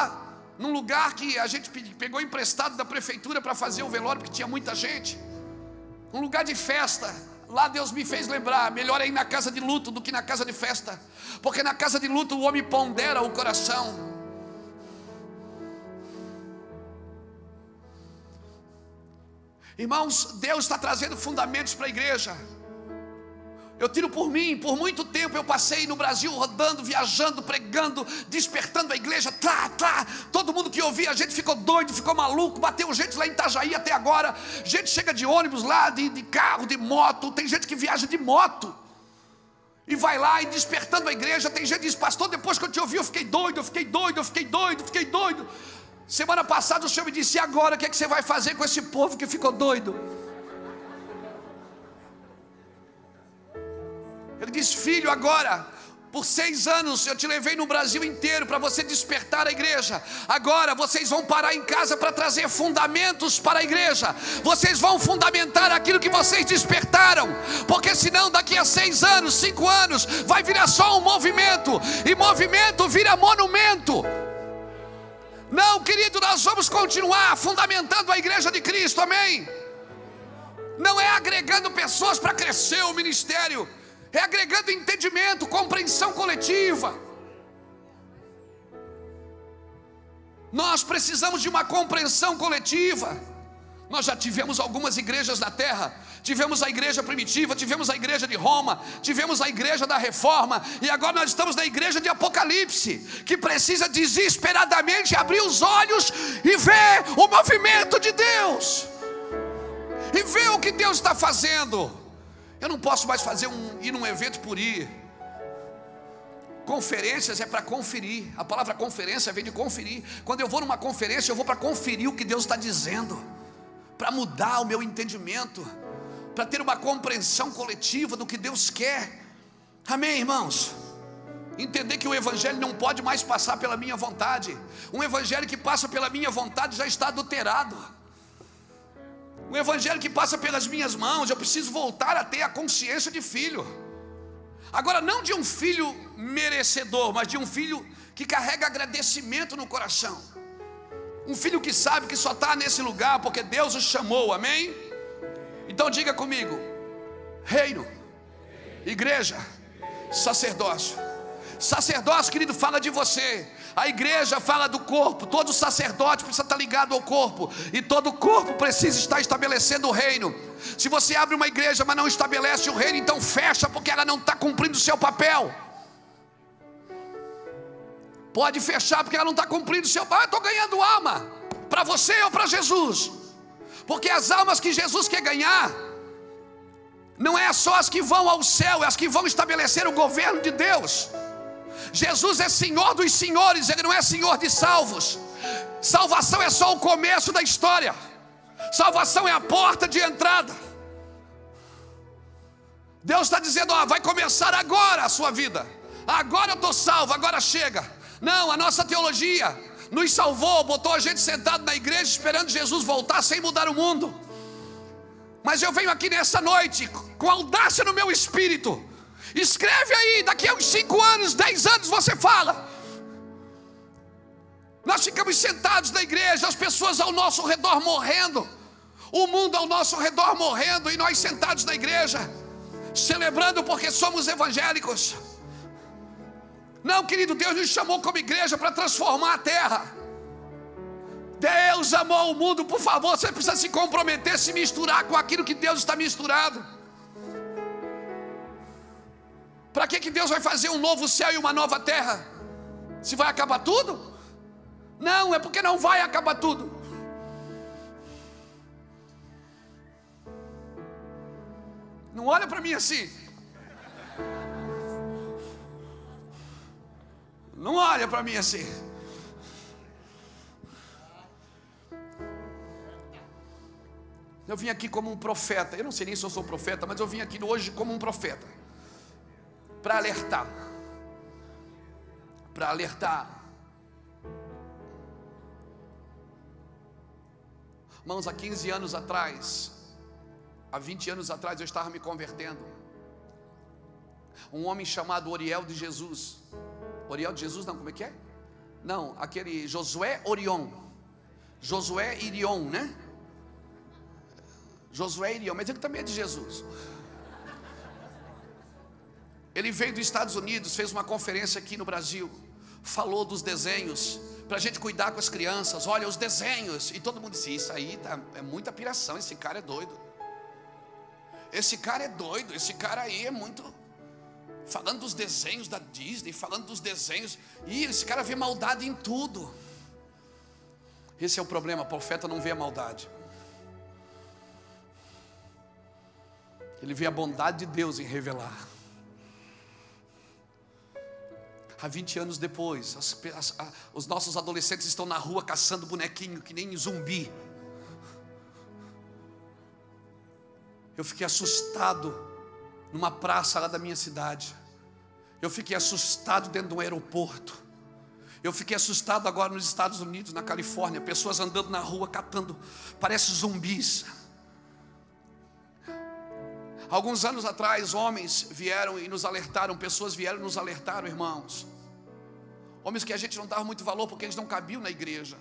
num lugar que a gente pegou emprestado da prefeitura para fazer o velório, porque tinha muita gente. Um lugar de festa. Lá Deus me fez lembrar, melhor é ir na casa de luto do que na casa de festa. Porque na casa de luto o homem pondera o coração. Irmãos, Deus está trazendo fundamentos para a igreja. Eu tiro por mim, por muito tempo eu passei no Brasil rodando, viajando, pregando, despertando a igreja. Todo mundo que ouvia a gente ficou doido, ficou maluco. Bateu gente lá em Itajaí até agora. Gente chega de ônibus lá, de carro, de moto. Tem gente que viaja de moto e vai lá e despertando a igreja. Tem gente que diz, pastor, depois que eu te ouvi eu fiquei doido, eu fiquei doido, eu fiquei doido, eu fiquei doido. Semana passada o Senhor me disse, e agora o que é que você vai fazer com esse povo que ficou doido? Ele diz, filho, agora, por 6 anos eu te levei no Brasil inteiro para você despertar a igreja. Agora vocês vão parar em casa para trazer fundamentos para a igreja. Vocês vão fundamentar aquilo que vocês despertaram. Porque senão daqui a 6 anos, 5 anos, vai virar só um movimento. E movimento vira monumento. Não, querido, nós vamos continuar fundamentando a igreja de Cristo, amém? Não é agregando pessoas para crescer o ministério. É agregando entendimento, compreensão coletiva. Nós precisamos de uma compreensão coletiva. Nós já tivemos algumas igrejas na terra. Tivemos a igreja primitiva, tivemos a igreja de Roma, tivemos a igreja da Reforma. E agora nós estamos na igreja de Apocalipse, que precisa desesperadamente abrir os olhos e ver o movimento de Deus. E ver o que Deus está fazendo. Eu não posso mais ir num evento por ir. Conferências é para conferir. A palavra conferência vem de conferir. Quando eu vou numa conferência, eu vou para conferir o que Deus está dizendo, para mudar o meu entendimento, para ter uma compreensão coletiva do que Deus quer. Amém, irmãos? Entender que o evangelho não pode mais passar pela minha vontade. Um evangelho que passa pela minha vontade já está adulterado. Um evangelho que passa pelas minhas mãos, eu preciso voltar a ter a consciência de filho. Agora não de um filho merecedor, mas de um filho que carrega agradecimento no coração. Um filho que sabe que só está nesse lugar porque Deus o chamou, amém? Então diga comigo, reino, igreja, sacerdócio. Sacerdócio, querido, fala de você. A igreja fala do corpo. Todo sacerdote precisa estar ligado ao corpo. E todo corpo precisa estar estabelecendo o reino. Se você abre uma igreja, mas não estabelece o reino, então fecha, porque ela não está cumprindo o seu papel. Pode fechar, porque ela não está cumprindo o seu papel. Eu estou ganhando alma, para você ou para Jesus. Porque as almas que Jesus quer ganhar não é só as que vão ao céu, é as que vão estabelecer o governo de Deus. Jesus é Senhor dos senhores, Ele não é Senhor de salvos. Salvação é só o começo da história. Salvação é a porta de entrada. Deus está dizendo, vai começar agora a sua vida. Agora eu estou salvo, agora chega. Não, a nossa teologia nos salvou, botou a gente sentado na igreja esperando Jesus voltar sem mudar o mundo. Mas eu venho aqui nessa noite com audácia no meu espírito. Escreve aí, daqui a uns 5 anos, 10 anos você fala. Nós ficamos sentados na igreja, as pessoas ao nosso redor morrendo, o mundo ao nosso redor morrendo, e nós sentados na igreja, celebrando porque somos evangélicos. Não, querido, Deus nos chamou como igreja para transformar a terra. Deus amou o mundo, por favor, você precisa se comprometer, se misturar com aquilo que Deus está misturado. Para que Deus vai fazer um novo céu e uma nova terra? Se vai acabar tudo? Não, é porque não vai acabar tudo. Não olha para mim assim. Não olha para mim assim. Eu vim aqui como um profeta. Eu não sei nem se eu sou profeta, mas eu vim aqui hoje como um profeta, para alertar. Para alertar. Irmãos, há 15 anos atrás, há 20 anos atrás, eu estava me convertendo. Um homem chamado Oriel de Jesus. Oriel de Jesus, não, como é que é? Não, aquele Josué Orion. Josué Irion, né? Josué Irion, mas ele também é de Jesus. Ele veio dos Estados Unidos, fez uma conferência aqui no Brasil, falou dos desenhos, para a gente cuidar com as crianças. Olha os desenhos, e todo mundo disse, isso aí é muita piração, esse cara é doido. Esse cara é doido, esse cara aí é muito... Falando dos desenhos da Disney, falando dos desenhos, e esse cara vê maldade em tudo. Esse é o problema, o profeta não vê a maldade. Ele vê a bondade de Deus em revelar. Há 20 anos depois, os nossos adolescentes estão na rua caçando bonequinho, que nem zumbi. Eu fiquei assustado numa praça lá da minha cidade. Eu fiquei assustado dentro de um aeroporto. Eu fiquei assustado agora nos Estados Unidos, na Califórnia. Pessoas andando na rua catando, parece zumbis. Alguns anos atrás, homens vieram e nos alertaram, pessoas vieram e nos alertaram, irmãos. Homens que a gente não dava muito valor porque eles não cabiam na igreja.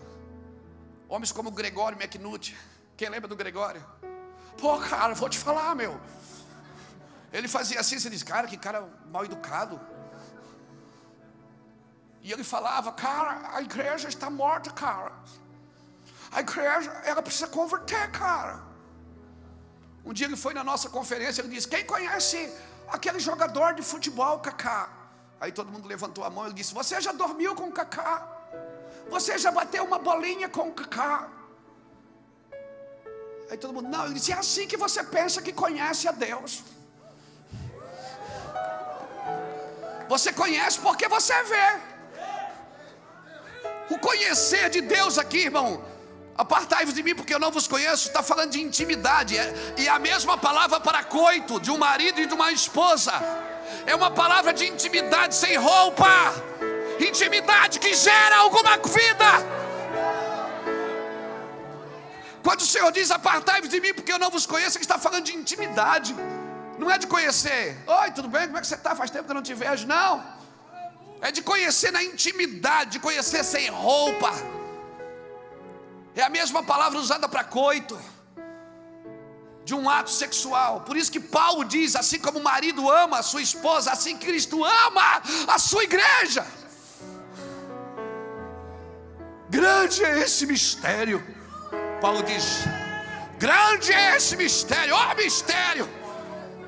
Homens como Gregório McNutt. Quem lembra do Gregório? Pô, cara, vou te falar, meu. Ele fazia assim, você diz, cara, que cara mal educado. E ele falava, cara, a igreja está morta, cara. A igreja, ela precisa converter, cara. Um dia ele foi na nossa conferência, ele disse, quem conhece aquele jogador de futebol, Kaká? Aí todo mundo levantou a mão e ele disse, você já dormiu com o Kaká? Você já bateu uma bolinha com o Kaká? Aí todo mundo, não, ele disse, é assim que você pensa que conhece a Deus. Você conhece porque você vê. O conhecer de Deus aqui, irmão, apartai-vos de mim porque eu não vos conheço, está falando de intimidade. E a mesma palavra para coito, de um marido e de uma esposa, é uma palavra de intimidade sem roupa. Intimidade que gera alguma vida. Quando o Senhor diz apartai-vos de mim porque eu não vos conheço, Ele está falando de intimidade. Não é de conhecer, oi, tudo bem, como é que você está? Faz tempo que eu não te vejo, não. É de conhecer na intimidade, de conhecer sem roupa. É a mesma palavra usada para coito, de um ato sexual. Por isso que Paulo diz, assim como o marido ama a sua esposa, assim Cristo ama a sua igreja. Grande é esse mistério. Paulo diz, grande é esse mistério, ó mistério.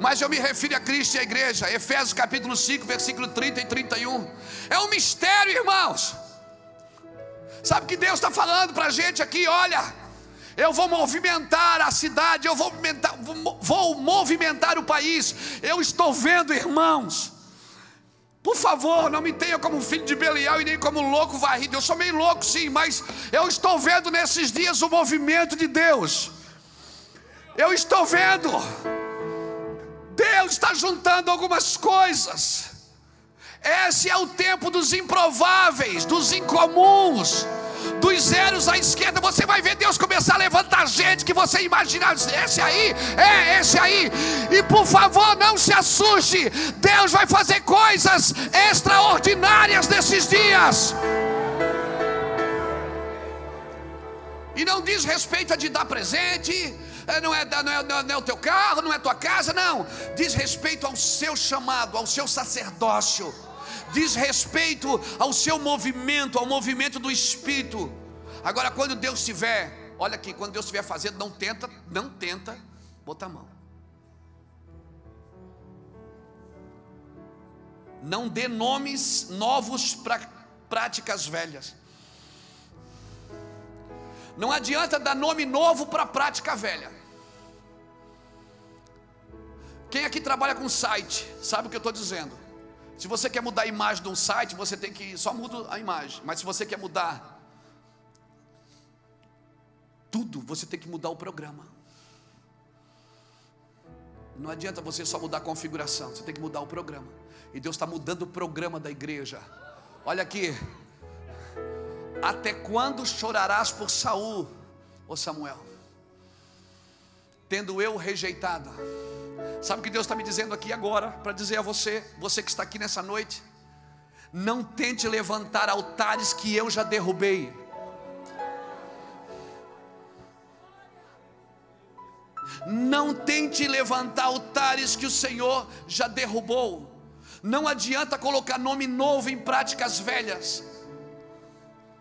Mas eu me refiro a Cristo e a igreja. Efésios capítulo 5, versículo 30 e 31. É um mistério, irmãos. Sabe o que Deus está falando para a gente aqui? Olha, eu vou movimentar a cidade, eu vou movimentar o país. Eu estou vendo, irmãos. Por favor, não me tenha como filho de Belial e nem como louco varrido. Eu sou meio louco sim, mas eu estou vendo nesses dias o movimento de Deus. Eu estou vendo. Deus está juntando algumas coisas. Esse é o tempo dos improváveis, dos incomuns, dos zeros à esquerda. Você vai ver Deus começar a levantar gente que você imagina, esse aí, esse aí. E por favor, não se assuste. Deus vai fazer coisas extraordinárias nesses dias. E não diz respeito a de dar presente, não é o teu carro, não é a tua casa, não. Diz respeito ao seu chamado, ao seu sacerdócio. Diz respeito ao seu movimento, ao movimento do Espírito, Agora, quando Deus estiver, olha aqui, quando Deus estiver fazendo, não tenta botar a mão. Não dê nomes novos para práticas velhas. Não adianta dar nome novo para prática velha. Quem aqui trabalha com site, sabe o que eu estou dizendo. Se você quer mudar a imagem de um site, você tem que, só muda a imagem. Mas se você quer mudar tudo, você tem que mudar o programa. Não adianta você só mudar a configuração, você tem que mudar o programa. E Deus está mudando o programa da igreja. Olha aqui. Até quando chorarás por Saul, ô Samuel, tendo eu rejeitado? Sabe o que Deus está me dizendo aqui agora, para dizer a você que está aqui nessa noite: não tente levantar altares que eu já derrubei. Não tente levantar altares que o Senhor já derrubou. Não adianta colocar nome novo em práticas velhas.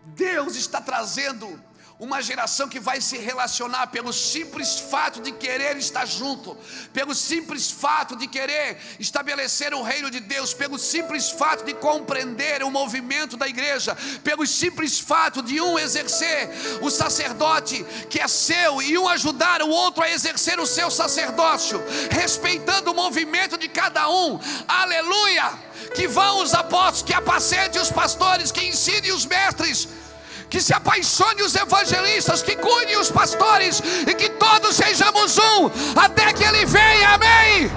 Deus está trazendo uma geração que vai se relacionar pelo simples fato de querer estar junto, pelo simples fato de querer estabelecer o reino de Deus, pelo simples fato de compreender o movimento da igreja, pelo simples fato de um exercer o sacerdote que é seu e um ajudar o outro a exercer o seu sacerdócio, respeitando o movimento de cada um. Aleluia! Que vão os apóstolos, que apacentem os pastores, que ensinem os mestres, que se apaixone os evangelistas, que cuidem os pastores, e que todos sejamos um, até que Ele venha, amém?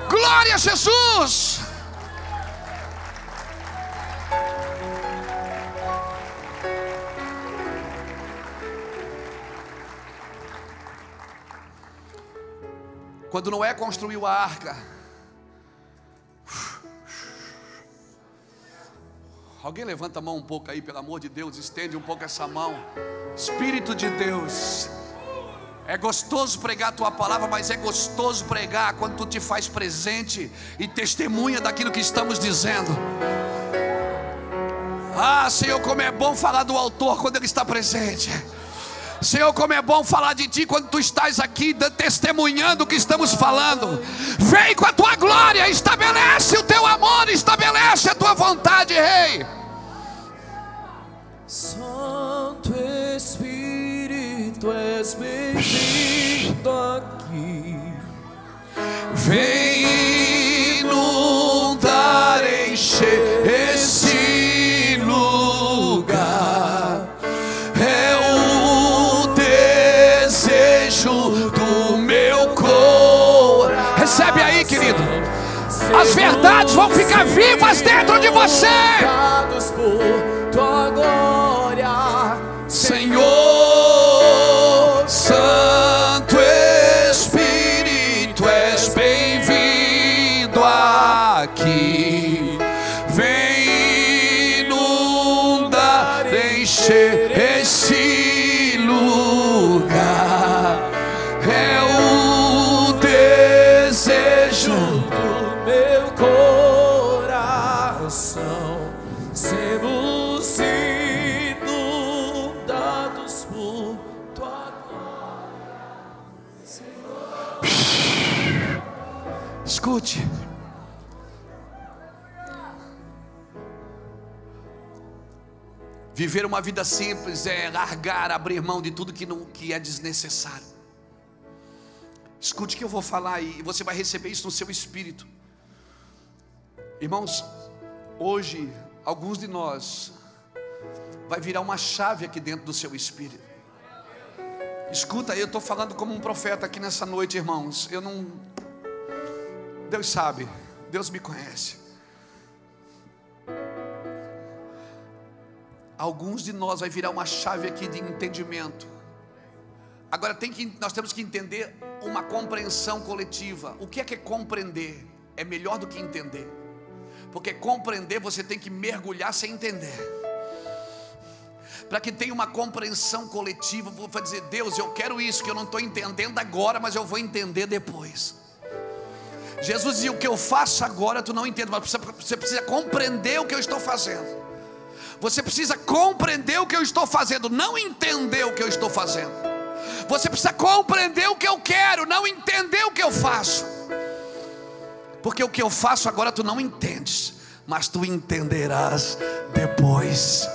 Glória a Jesus! Quando Noé construiu a arca, alguém levanta a mão um pouco aí, pelo amor de Deus, estende um pouco essa mão. Espírito de Deus, é gostoso pregar a tua palavra, mas é gostoso pregar quando tu te faz presente e testemunha daquilo que estamos dizendo. Ah, Senhor, como é bom falar do autor quando ele está presente. Senhor, como é bom falar de Ti quando Tu estás aqui testemunhando o que estamos falando. Vem com a Tua glória, estabelece o Teu amor, estabelece a Tua vontade, Rei. Santo Espírito, és bem-vindo aqui. Vem inundar, encher esse lugar. Do meu coração. Recebe aí, querido. As verdades vão ficar vivas dentro de você. Por tua glória, Senhor, Santo Espírito, és bem-vindo aqui. Vem inundar, encher esse lugar. É o desejo do meu coração, sermos inundados por tua glória, Senhor. Escute. Viver uma vida simples é largar, abrir mão de tudo que é desnecessário. Escute o que eu vou falar e você vai receber isso no seu espírito. Irmãos, hoje alguns de nós vai virar uma chave aqui dentro do seu espírito. Escuta, eu estou falando como um profeta aqui nessa noite, irmãos. Deus sabe, Deus me conhece. Alguns de nós vai virar uma chave aqui de entendimento. Agora nós temos que entender uma compreensão coletiva. O que é compreender? É melhor do que entender. Porque compreender você tem que mergulhar sem entender. Para que tenha uma compreensão coletiva, vou dizer: Deus, eu quero isso que eu não estou entendendo agora, mas eu vou entender depois. Jesus dizia: o que eu faço agora tu não entende, mas você precisa compreender o que eu estou fazendo. Você precisa compreender o que eu estou fazendo, não entender o que eu estou fazendo. Você precisa compreender o que eu quero, não entender o que eu faço. Porque o que eu faço agora tu não entendes, mas tu entenderás depois.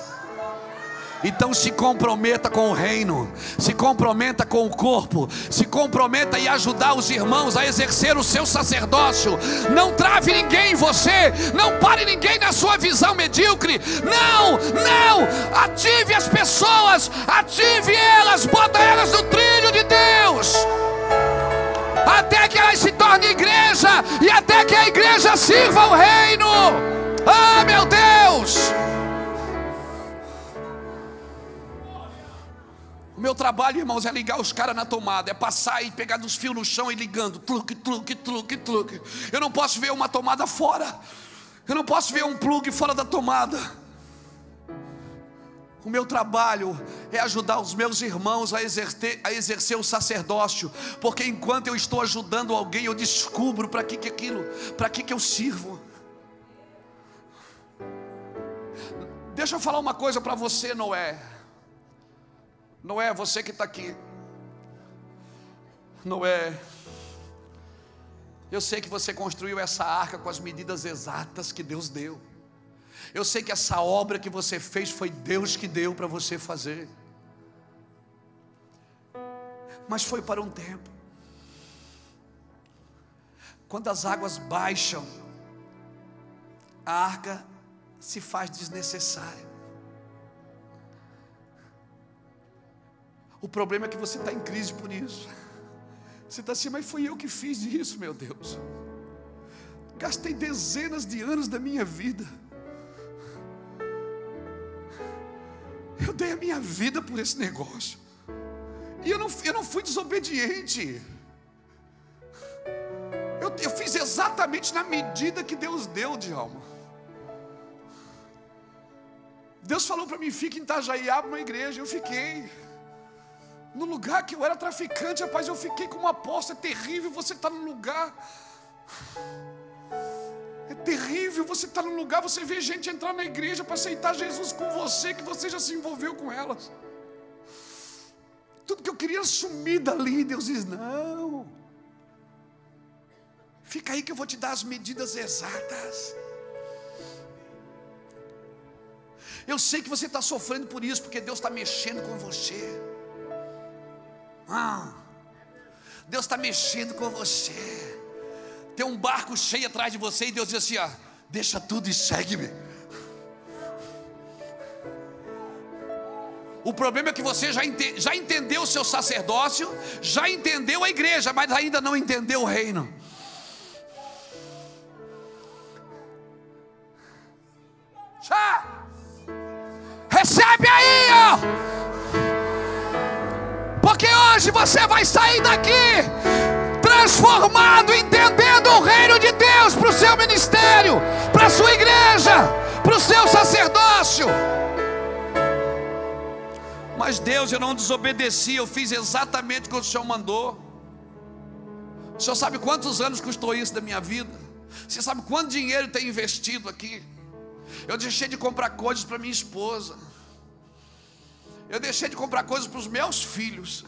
Então se comprometa com o reino, se comprometa com o corpo, se comprometa em ajudar os irmãos a exercer o seu sacerdócio. Não trave ninguém em você, não pare ninguém na sua visão medíocre. Não, não, ative as pessoas, ative elas, bota elas no trilho de Deus, até que elas se tornem igreja e até que a igreja sirva o reino. Ah, meu Deus! O meu trabalho, irmãos, é ligar os caras na tomada, é passar e pegar dos fios no chão e ligando, truque, truque, truque, truque. Eu não posso ver uma tomada fora, eu não posso ver um plug fora da tomada. O meu trabalho é ajudar os meus irmãos a exercer o sacerdócio, porque enquanto eu estou ajudando alguém, eu descubro para que eu sirvo. Deixa eu falar uma coisa para você, Noé. Noé, você que está aqui. Noé, eu sei que você construiu essa arca com as medidas exatas que Deus deu. Eu sei que essa obra que você fez foi Deus que deu para você fazer. Mas foi para um tempo. Quando as águas baixam, a arca se faz desnecessária. O problema é que você está em crise por isso. Você está assim, mas fui eu que fiz isso, meu Deus. Gastei dezenas de anos da minha vida. Eu dei a minha vida por esse negócio. E eu não fui desobediente. Eu fiz exatamente na medida que Deus deu, Djalma. Deus falou para mim, fica em Itajaí, abre uma igreja. Eu fiquei. No lugar que eu era traficante, rapaz, eu fiquei com uma aposta. É terrível você estar num lugar. É terrível você estar num lugar, você vê gente entrar na igreja para aceitar Jesus com você, que você já se envolveu com elas. Tudo que eu queria sumir dali, Deus diz, não. Fica aí que eu vou te dar as medidas exatas. Eu sei que você está sofrendo por isso, porque Deus está mexendo com você. Deus está mexendo com você. Tem um barco cheio atrás de você e Deus diz assim, ó, deixa tudo e segue-me. O problema é que você já entendeu o seu sacerdócio, já entendeu a igreja, mas ainda não entendeu o reino. Já recebe aí, ó. Porque hoje você vai sair daqui transformado, entendendo o reino de Deus para o seu ministério, para a sua igreja, para o seu sacerdócio. Mas Deus, eu não desobedeci, eu fiz exatamente o que o Senhor mandou. O Senhor sabe quantos anos custou isso da minha vida? Você sabe quanto dinheiro tem investido aqui? Eu deixei de comprar coisas para minha esposa. Eu deixei de comprar coisas para os meus filhos,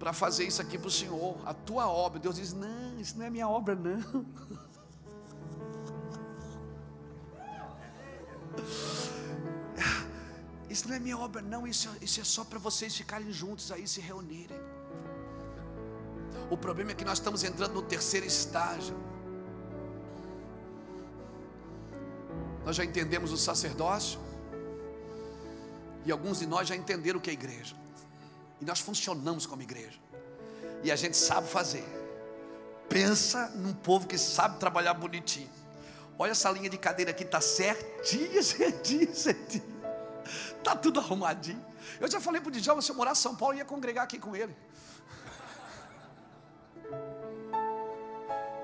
para fazer isso aqui para o Senhor, a tua obra. Deus diz, não, isso não é minha obra não. Isso não é minha obra não, isso é só para vocês ficarem juntos aí, se reunirem. O problema é que nós estamos entrando no terceiro estágio. Nós já entendemos o sacerdócio, e alguns de nós já entenderam o que é igreja. E nós funcionamos como igreja. E a gente sabe fazer. Pensa num povo que sabe trabalhar bonitinho. Olha essa linha de cadeira aqui, está certinha, certinha, certinha. Está tudo arrumadinho. Eu já falei para o Djalma, se eu morar em São Paulo, eu ia congregar aqui com ele.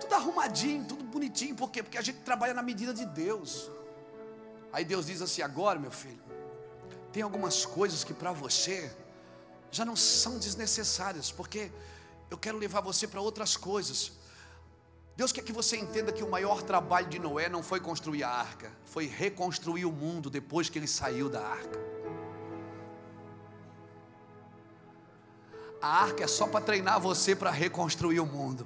Tudo arrumadinho, tudo bonitinho. Por quê? Porque a gente trabalha na medida de Deus. Aí Deus diz assim, agora meu filho, tem algumas coisas que para você já não são desnecessárias, porque eu quero levar você para outras coisas. Deus quer que você entenda que o maior trabalho de Noé não foi construir a arca, foi reconstruir o mundo depois que ele saiu da arca. A arca é só para treinar você para reconstruir o mundo.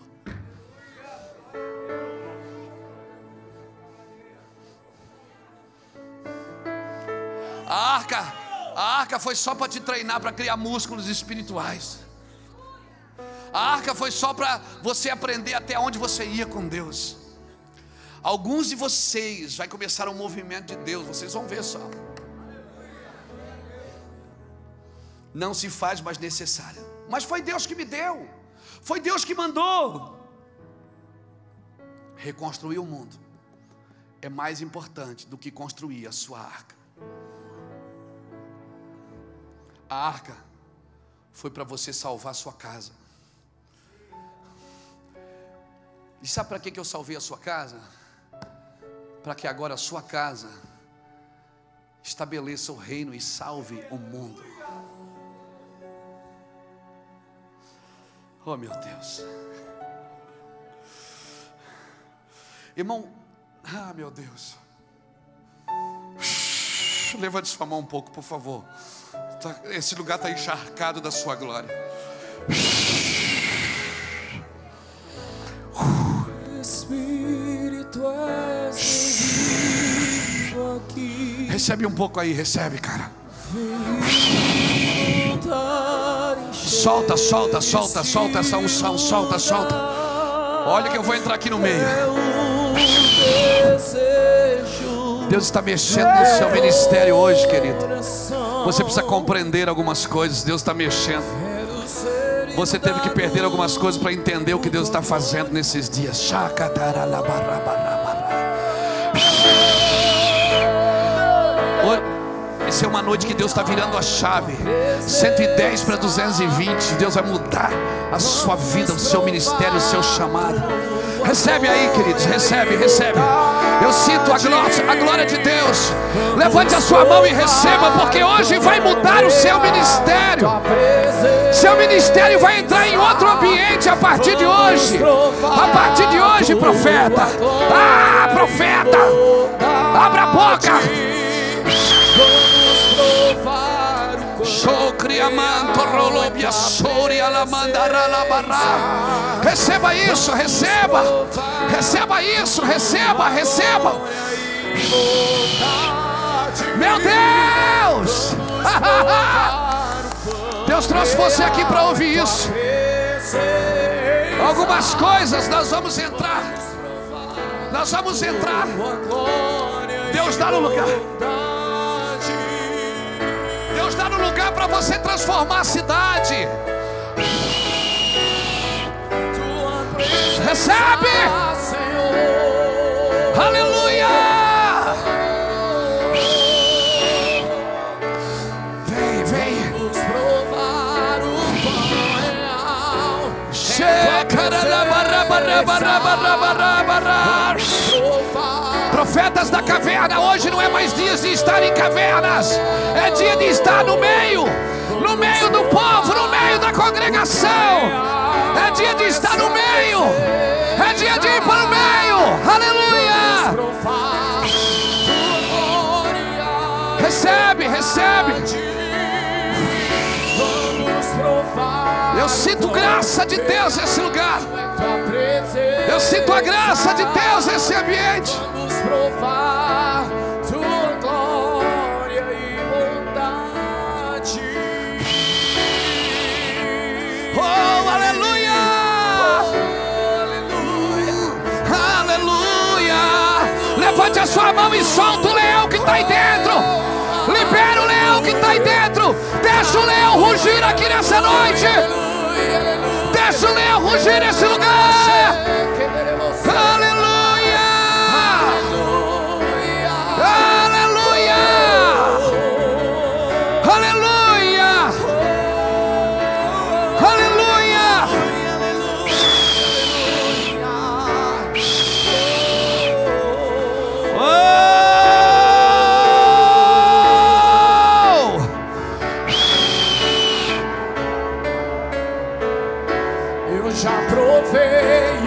A arca foi só para te treinar para criar músculos espirituais. A arca foi só para você aprender até onde você ia com Deus. Alguns de vocês vai começar um movimento de Deus, vocês vão ver só. Não se faz mais necessário. Mas foi Deus que me deu, foi Deus que mandou. Reconstruir o mundo é mais importante do que construir a sua arca. A arca foi para você salvar a sua casa. E sabe para que eu salvei a sua casa? Para que agora a sua casa estabeleça o reino e salve o mundo. Oh, meu Deus. Irmão, meu Deus. Levante sua mão um pouco, por favor. Esse lugar está encharcado da sua glória. Espírito aqui. Recebe um pouco aí, recebe, cara. Solta, solta, solta, solta essa unção, solta, solta. Olha que eu vou entrar aqui no meio. Deus está mexendo no seu ministério hoje, querido. Você precisa compreender algumas coisas. Deus está mexendo. Você teve que perder algumas coisas para entender o que Deus está fazendo nesses dias. Essa é uma noite que Deus está virando a chave. 110 para 220. Deus vai mudar a sua vida, o seu ministério, o seu chamado. Recebe aí, queridos, recebe, recebe. Eu sinto a glória de Deus. Levante a sua mão e receba, porque hoje vai mudar o seu ministério. Seu ministério vai entrar em outro ambiente a partir de hoje. A partir de hoje, profeta. Ah, profeta, abra a boca. Receba isso, receba. Receba isso, receba, receba. Meu Deus. Deus trouxe você aqui para ouvir isso. Algumas coisas nós vamos entrar. Nós vamos entrar. Deus dá no lugar. Deus dá no lugar para você transformar a cidade. Recebe. Aleluia. Vem, vem. Profetas da caverna, hoje não é mais dia de estar em cavernas, é dia de estar no meio do povo, no meio da congregação. É dia de estar no meio, é dia de ir para o meio. Aleluia. Recebe, recebe. Eu sinto graça de Deus nesse lugar. Eu sinto a graça de Deus nesse ambiente. Vamos provar tua glória e bondade. Oh, aleluia! Aleluia! Levante a sua mão e solta o leão que está aí dentro. Libera o leão que está aí dentro. Deixa o leão rugir aqui nessa noite. Deixa o leão rugir nesse lugar. Aleluia! Aleluia! Aleluia! Aleluia! Eu já provei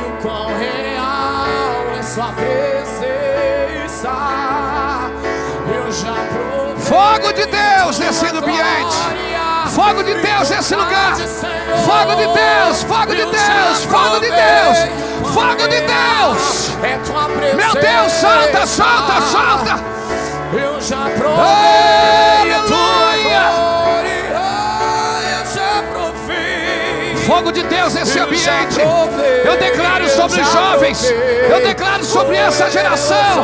tua presença eu já provei. Fogo de Deus nesse ambiente. Fogo de Deus nesse lugar. Fogo de Deus, fogo de Deus, fogo de Deus, fogo de Deus. É tua presença. Meu Deus, solta, solta, solta. Eu já provei. Aleluia. Eu já provei. Fogo de Deus nesse ambiente. Eu declaro sobre os jovens. Eu declaro sobre essa geração.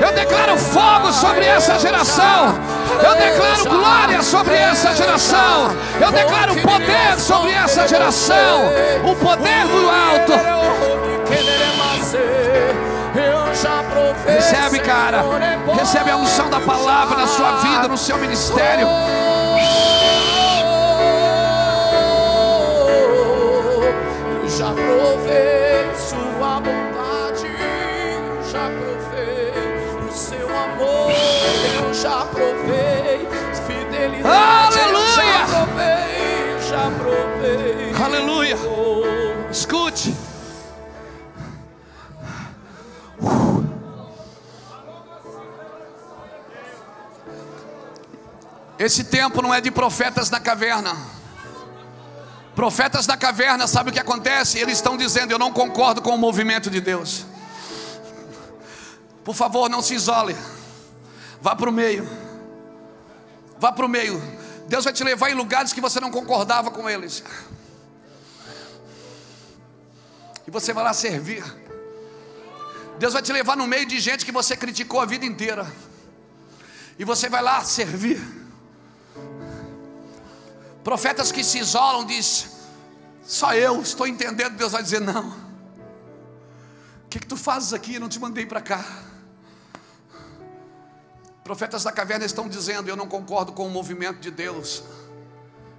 Eu declaro fogo sobre essa geração. Eu declaro glória sobre essa geração. Eu declaro poder sobre essa geração. O poder do alto. Recebe, cara. Recebe a unção da palavra na sua vida, no seu ministério. Já provei sua bondade, já provei o seu amor, eu já provei fidelidade. Aleluia! Já provei. Aleluia! Escute. Esse tempo não é de profetas na caverna. Profetas na caverna, sabe o que acontece? Eles estão dizendo: eu não concordo com o movimento de Deus. Por favor, não se isole. Vá para o meio. Vá para o meio. Deus vai te levar em lugares que você não concordava com eles. E você vai lá servir. Deus vai te levar no meio de gente que você criticou a vida inteira. E você vai lá servir. Profetas que se isolam diz: só eu estou entendendo. Deus vai dizer: não. O que tu fazes aqui? Eu não te mandei para cá. Profetas da caverna estão dizendo: eu não concordo com o movimento de Deus.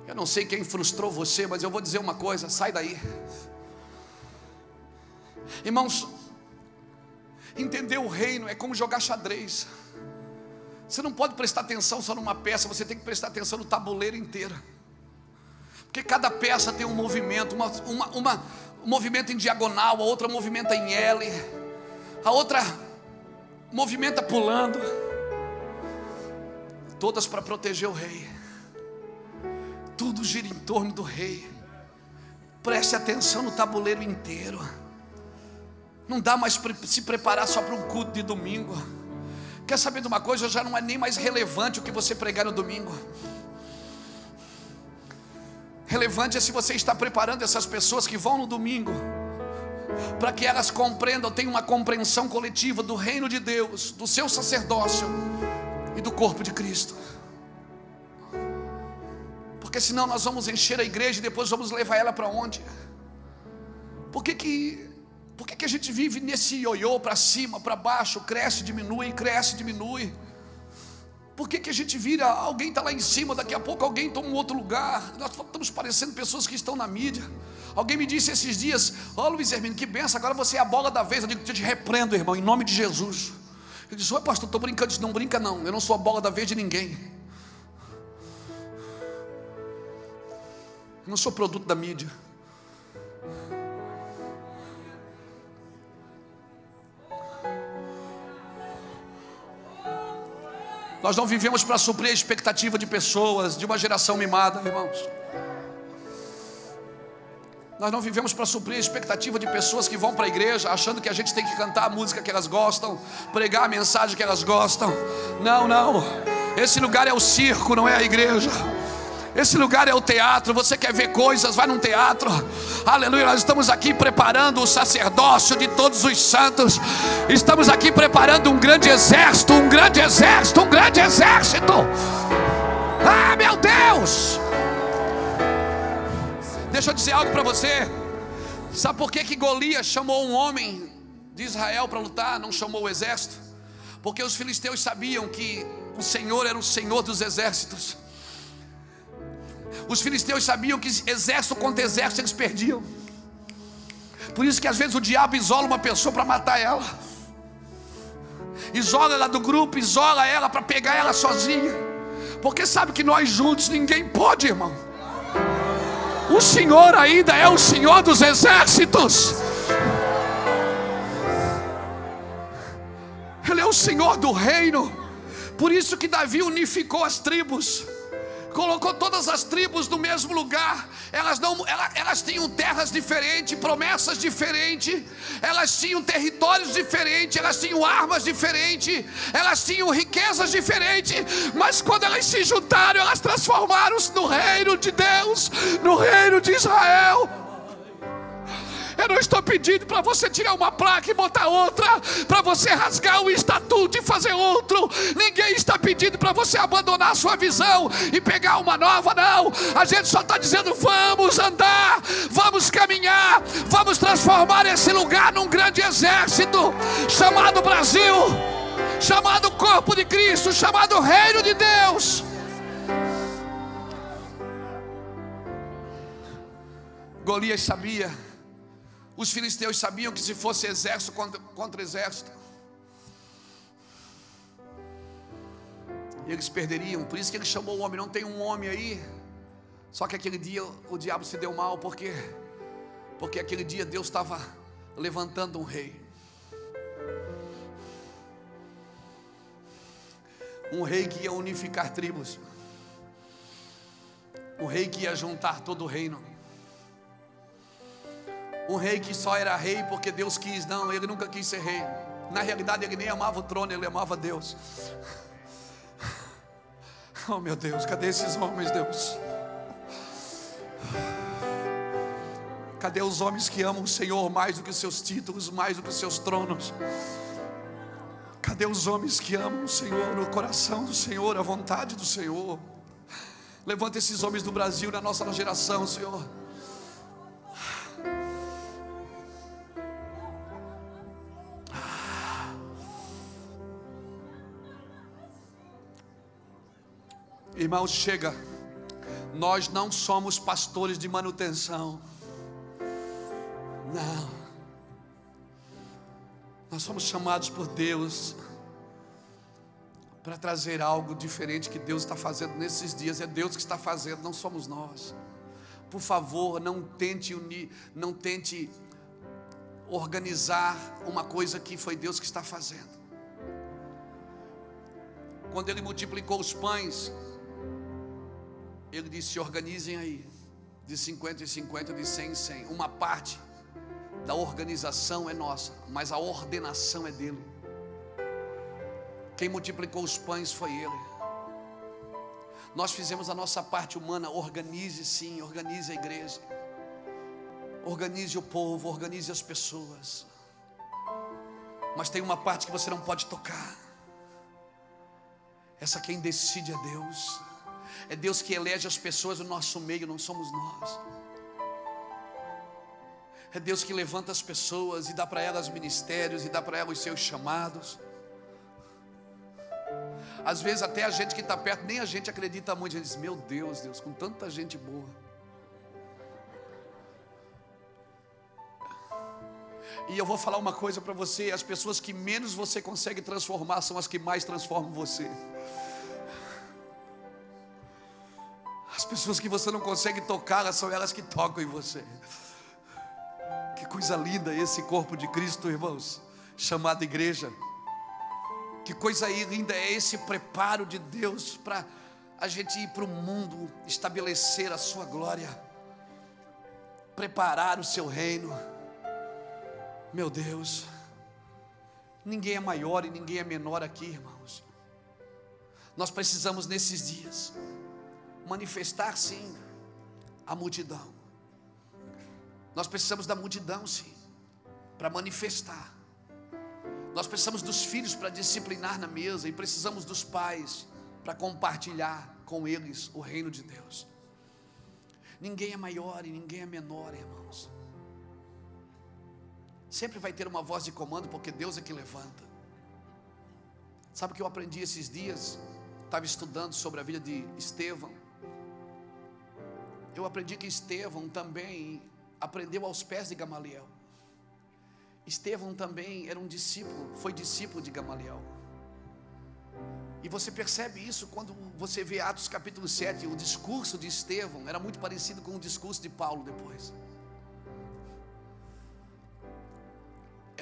Eu não sei quem frustrou você, mas eu vou dizer uma coisa: sai daí. Irmãos, entender o reino é como jogar xadrez. Você não pode prestar atenção só numa peça, você tem que prestar atenção no tabuleiro inteiro. Porque cada peça tem um movimento, um movimento em diagonal, a outra movimenta em L, a outra movimenta pulando. Todas para proteger o rei. Tudo gira em torno do rei. Preste atenção no tabuleiro inteiro. Não dá mais para se preparar só para um culto de domingo. Quer saber de uma coisa? Já não é nem mais relevante o que você pregar no domingo. Relevante é se você está preparando essas pessoas que vão no domingo, para que elas compreendam, tenham uma compreensão coletiva do reino de Deus, do seu sacerdócio e do corpo de Cristo. Porque senão nós vamos encher a igreja e depois vamos levar ela para onde? Por que a gente vive nesse ioiô, para cima, para baixo, cresce, diminui, cresce, diminui? Por que a gente vira, alguém está lá em cima, daqui a pouco alguém toma um outro lugar? Nós estamos parecendo pessoas que estão na mídia. Alguém me disse esses dias: ó, Luiz Hermínio, que benção, agora você é a bola da vez. Eu digo: eu te repreendo, irmão, em nome de Jesus. Ele disse: oi pastor, estou brincando. Eu disse: não brinca não, eu não sou a bola da vez de ninguém. Eu não sou produto da mídia. Nós não vivemos para suprir a expectativa de pessoas, de uma geração mimada, irmãos. Nós não vivemos para suprir a expectativa de pessoas que vão para a igreja achando que a gente tem que cantar a música que elas gostam, pregar a mensagem que elas gostam. Não, não. Esse lugar é o circo, não é a igreja. Esse lugar é o teatro. Você quer ver coisas, vai num teatro. Aleluia, nós estamos aqui preparando o sacerdócio de todos os santos. Estamos aqui preparando um grande exército. Um grande exército, um grande exército. Ah, meu Deus. Deixa eu dizer algo para você. Sabe por que Golias chamou um homem de Israel para lutar, não chamou o exército? Porque os filisteus sabiam que o Senhor era o Senhor dos exércitos. Os filisteus sabiam que exército contra exército eles perdiam. Por isso que às vezes o diabo isola uma pessoa para matar ela. Isola ela do grupo, isola ela para pegar ela sozinha. Porque sabe que nós juntos ninguém pode, irmão. O Senhor ainda é o Senhor dos exércitos. Ele é o Senhor do reino. Por isso que Davi unificou as tribos, colocou todas as tribos no mesmo lugar. Elas tinham terras diferentes, promessas diferentes, elas tinham territórios diferentes, elas tinham armas diferentes, elas tinham riquezas diferentes, mas quando elas se juntaram, elas transformaram-se no reino de Deus, no reino de Israel. Eu não estou pedindo para você tirar uma placa e botar outra, para você rasgar o estatuto e fazer outro. Ninguém está pedindo para você abandonar a sua visão e pegar uma nova, não. A gente só está dizendo: vamos andar, vamos caminhar, vamos transformar esse lugar num grande exército chamado Brasil, chamado corpo de Cristo, chamado reino de Deus. Golias sabia, os filisteus sabiam que se fosse exército contra exército, eles perderiam. Por isso que ele chamou o homem. Não tem um homem aí. Só que aquele dia o diabo se deu mal. Porque aquele dia Deus estava levantando um rei. Um rei que ia unificar tribos. Um rei que ia juntar todo o reino. Um rei que só era rei porque Deus quis. Não, ele nunca quis ser rei. Na realidade ele nem amava o trono, ele amava Deus. Oh meu Deus, cadê esses homens, Deus? Cadê os homens que amam o Senhor mais do que os seus títulos, mais do que os seus tronos? Cadê os homens que amam o Senhor, no coração do Senhor, a vontade do Senhor? Levanta esses homens do Brasil na nossa geração, Senhor. Irmãos, chega. Nós não somos pastores de manutenção. Não. Nós somos chamados por Deus para trazer algo diferente que Deus está fazendo nesses dias. É Deus que está fazendo, não somos nós. Por favor, não tente unir, não tente organizar uma coisa que foi Deus que está fazendo. Quando Ele multiplicou os pães, Ele disse: organizem aí, de 50 em 50, de 100 em 100. Uma parte da organização é nossa, mas a ordenação é dele. Quem multiplicou os pães foi Ele. Nós fizemos a nossa parte humana. Organize sim, organize a igreja, organize o povo, organize as pessoas. Mas tem uma parte que você não pode tocar. Essa quem decide é Deus. É Deus que elege as pessoas do nosso meio, não somos nós. É Deus que levanta as pessoas e dá para elas ministérios e dá para elas os seus chamados. Às vezes até a gente que está perto, nem a gente acredita muito. A gente diz: meu Deus, Deus, com tanta gente boa. E eu vou falar uma coisa para você: as pessoas que menos você consegue transformar são as que mais transformam você. As pessoas que você não consegue tocar, são elas que tocam em você. Que coisa linda esse corpo de Cristo, irmãos, chamado igreja. Que coisa linda é esse preparo de Deus para a gente ir para o mundo, estabelecer a sua glória, preparar o seu reino. Meu Deus, ninguém é maior e ninguém é menor aqui, irmãos. Nós precisamos nesses dias manifestar sim a multidão. Nós precisamos da multidão sim, para manifestar. Nós precisamos dos filhos para disciplinar na mesa, e precisamos dos pais para compartilhar com eles o reino de Deus. Ninguém é maior e ninguém é menor, irmãos. Sempre vai ter uma voz de comando, porque Deus é que levanta. Sabe o que eu aprendi esses dias? Estava estudando sobre a vida de Estevão. Eu aprendi que Estevão também aprendeu aos pés de Gamaliel. Estevão também era um discípulo, foi discípulo de Gamaliel. E você percebe isso quando você vê Atos capítulo 7. O discurso de Estevão era muito parecido com o discurso de Paulo depois.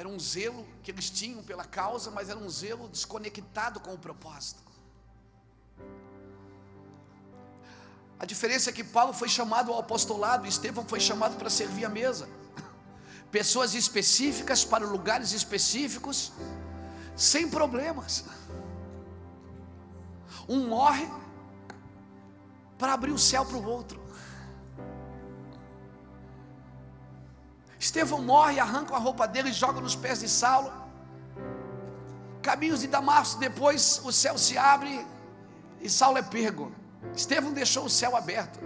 Era um zelo que eles tinham pela causa, mas era um zelo desconectado com o propósito. A diferença é que Paulo foi chamado ao apostolado, Estevão foi chamado para servir a mesa. Pessoas específicas para lugares específicos, sem problemas. Um morre para abrir o céu para o outro. Estevão morre, arranca a roupa dele e joga nos pés de Saulo. Caminhos de Damasco, depois o céu se abre e Saulo é pego. Estevão deixou o céu aberto.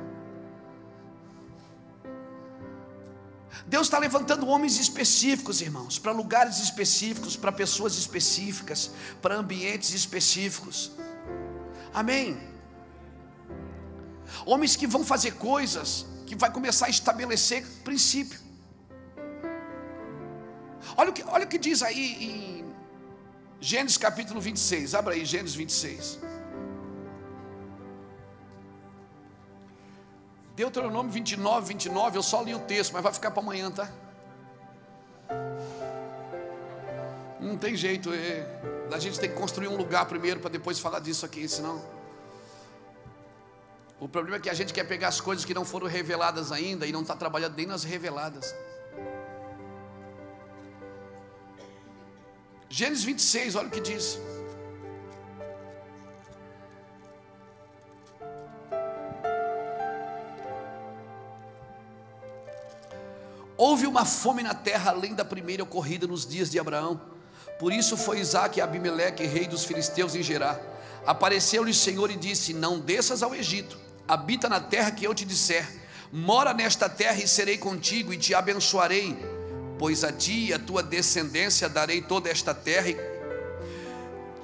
Deus está levantando homens específicos, irmãos, para lugares específicos, para pessoas específicas, para ambientes específicos. Amém? Homens que vão fazer coisas, que vai começar a estabelecer princípio. Olha o que diz aí em Gênesis capítulo 26, abra aí Gênesis 26. Deuteronômio 29, eu só li o texto, mas vai ficar para amanhã, tá? Não tem jeito, a gente tem que construir um lugar primeiro para depois falar disso aqui, senão... O problema é que a gente quer pegar as coisas que não foram reveladas ainda e não está trabalhando nem nas reveladas. Gênesis 26, olha o que diz. Houve uma fome na terra além da primeira ocorrida nos dias de Abraão. Por isso foi Isaque e Abimeleque, rei dos filisteus em Gerar. Apareceu-lhe o Senhor e disse: não desças ao Egito, habita na terra que eu te disser. Mora nesta terra e serei contigo e te abençoarei, pois a ti e a tua descendência darei toda esta terra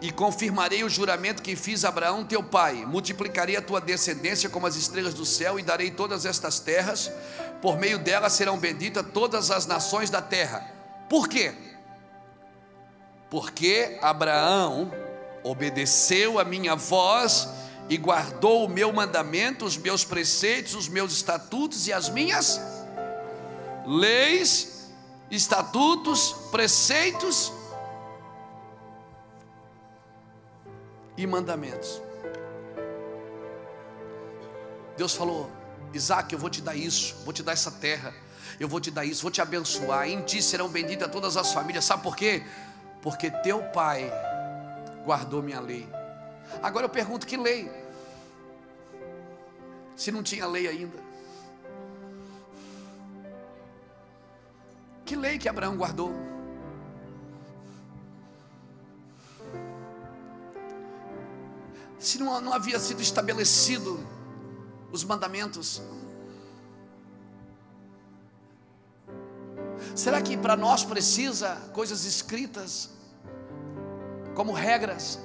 e confirmarei o juramento que fiz a Abraão teu pai. Multiplicarei a tua descendência como as estrelas do céu e darei todas estas terras. Por meio dela serão benditas todas as nações da terra. Por quê? Porque Abraão obedeceu a minha voz e guardou o meu mandamento, os meus preceitos, os meus estatutos e as minhas leis, estatutos, preceitos e mandamentos. Deus falou: Isaque, eu vou te dar isso, vou te dar essa terra, eu vou te dar isso, vou te abençoar, em ti serão benditas todas as famílias. Sabe por quê? Porque teu pai guardou minha lei. Agora eu pergunto: que lei? Se não tinha lei ainda, que lei que Abraão guardou? Se não havia sido estabelecido os mandamentos, será que para nós precisa coisas escritas como regras?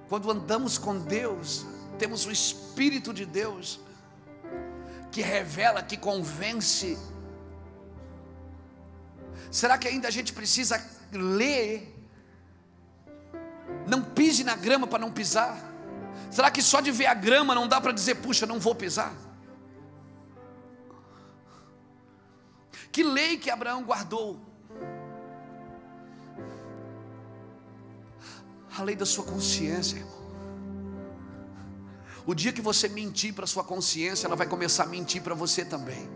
Quando andamos com Deus, temos o Espírito de Deus que revela, que convence. Será que ainda a gente precisa ler? Não pise na grama para não pisar. Será que só de ver a grama não dá para dizer: puxa, não vou pisar? Que lei que Abraão guardou? A lei da sua consciência, irmão. O dia que você mentir para a sua consciência, ela vai começar a mentir para você também.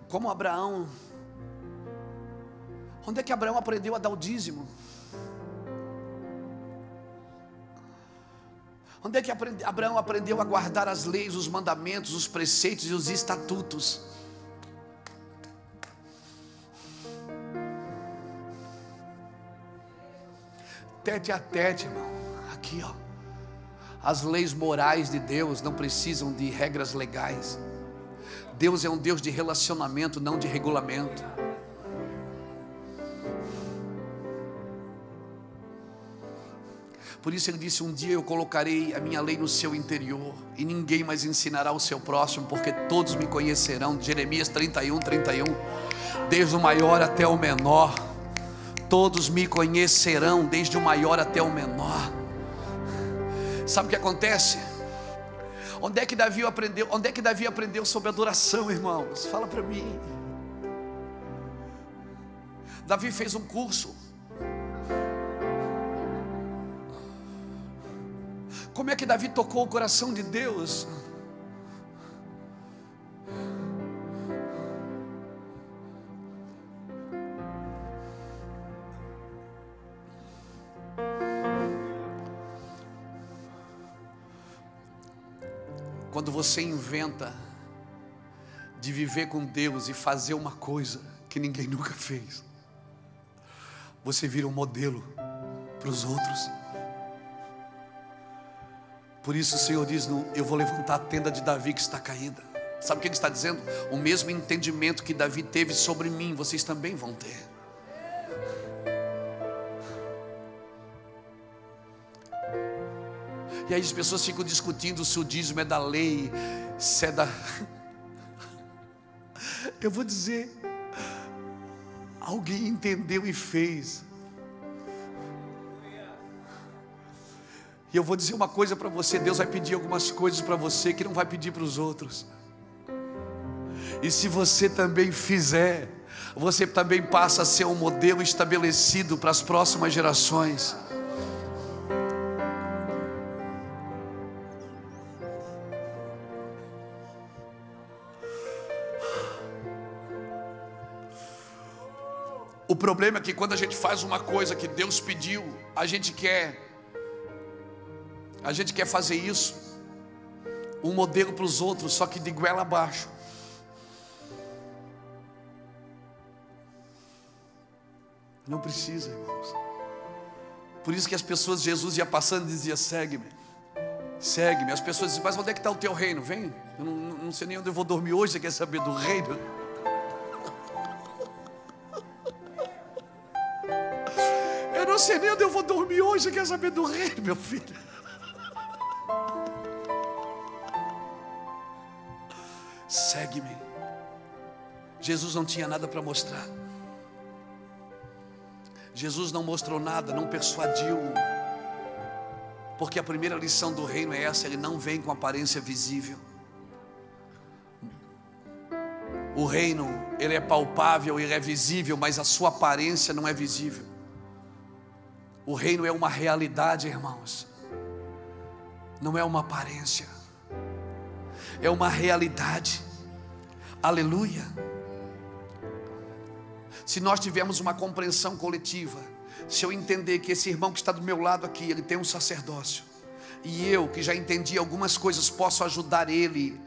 Como Abraão, onde é que Abraão aprendeu a dar o dízimo? Onde é que Abraão aprendeu a guardar as leis, os mandamentos, os preceitos e os estatutos? Tete a tete, irmão. Aqui, ó. As leis morais de Deus não precisam de regras legais. Deus é um Deus de relacionamento, não de regulamento. Por isso ele disse: um dia eu colocarei a minha lei no seu interior, e ninguém mais ensinará o seu próximo, porque todos me conhecerão. Jeremias 31. Desde o maior até o menor, todos me conhecerão, desde o maior até o menor. Sabe o que acontece? Onde é que Davi aprendeu? Onde é que Davi aprendeu sobre adoração, irmãos? Fala para mim. Davi fez um curso. Como é que Davi tocou o coração de Deus? Quando você inventa de viver com Deus e fazer uma coisa que ninguém nunca fez, você vira um modelo para os outros. Por isso o Senhor diz: eu vou levantar a tenda de Davi que está caída. Sabe o que Ele está dizendo? O mesmo entendimento que Davi teve sobre mim, vocês também vão ter. E aí as pessoas ficam discutindo se o dízimo é da lei, se é da... Eu vou dizer, alguém entendeu e fez. E eu vou dizer uma coisa para você: Deus vai pedir algumas coisas para você que não vai pedir para os outros. E se você também fizer, você também passa a ser um modelo estabelecido para as próximas gerações. O problema é que quando a gente faz uma coisa que Deus pediu, a gente quer fazer isso, um modelo para os outros, só que de goela abaixo. Não precisa, irmãos. Por isso que as pessoas, Jesus ia passando e dizia: segue-me, segue-me. As pessoas dizem: mas onde é que está o teu reino? Vem, eu não sei nem onde eu vou dormir hoje. Você quer saber do reino? Eu não sei nem onde eu vou dormir hoje. Você quer saber do reino, meu filho? Segue-me. Jesus não tinha nada para mostrar. Jesus não mostrou nada, não persuadiu. Porque a primeira lição do reino é essa: ele não vem com aparência visível. O reino, ele é palpável, ele é visível, mas a sua aparência não é visível. O reino é uma realidade, irmãos. Não é uma aparência. É uma realidade. Aleluia. Se nós tivermos uma compreensão coletiva, se eu entender que esse irmão que está do meu lado aqui, ele tem um sacerdócio, e eu que já entendi algumas coisas posso ajudar ele,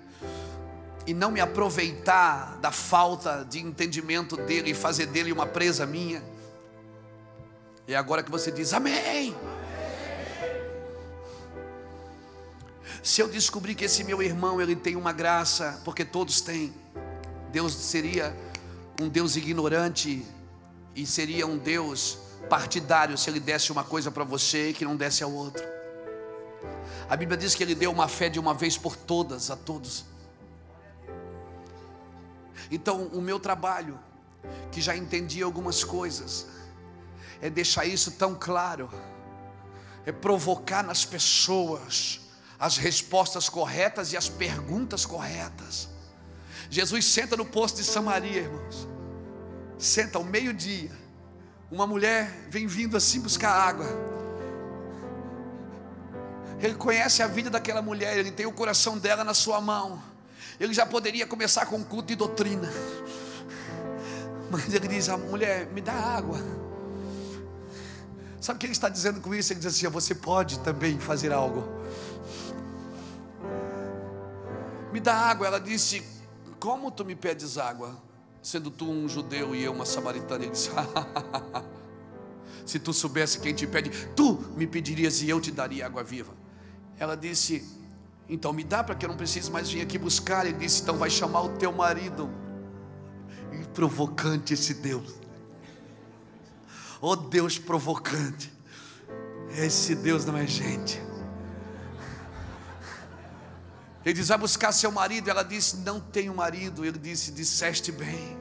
e não me aproveitar da falta de entendimento dele e fazer dele uma presa minha, é agora que você diz amém. Se eu descobrir que esse meu irmão, ele tem uma graça, porque todos têm, Deus seria um Deus ignorante e seria um Deus partidário se Ele desse uma coisa para você que não desse ao outro. A Bíblia diz que Ele deu uma fé de uma vez por todas a todos. Então o meu trabalho, que já entendi algumas coisas, é deixar isso tão claro, é provocar nas pessoas as respostas corretas e as perguntas corretas. Jesus senta no poço de Samaria, irmãos. Senta ao meio-dia. Uma mulher vem vindo assim buscar água. Ele conhece a vida daquela mulher, ele tem o coração dela na sua mão. Ele já poderia começar com um culto de doutrina, mas ele diz: a mulher, me dá água. Sabe o que ele está dizendo com isso? Ele diz assim: você pode também fazer algo. Me dá água. Ela disse: como tu me pedes água, sendo tu um judeu e eu uma samaritana? Ele disse: se tu soubesse quem te pede, tu me pedirias e eu te daria água viva. Ela disse: então me dá, para que eu não precise mais vir aqui buscar. Ele disse: então vai chamar o teu marido. E provocante esse Deus. Oh Deus provocante. Esse Deus não é gente. Ele diz: vai buscar seu marido. Ela disse: não tenho marido. Ele disse: disseste bem,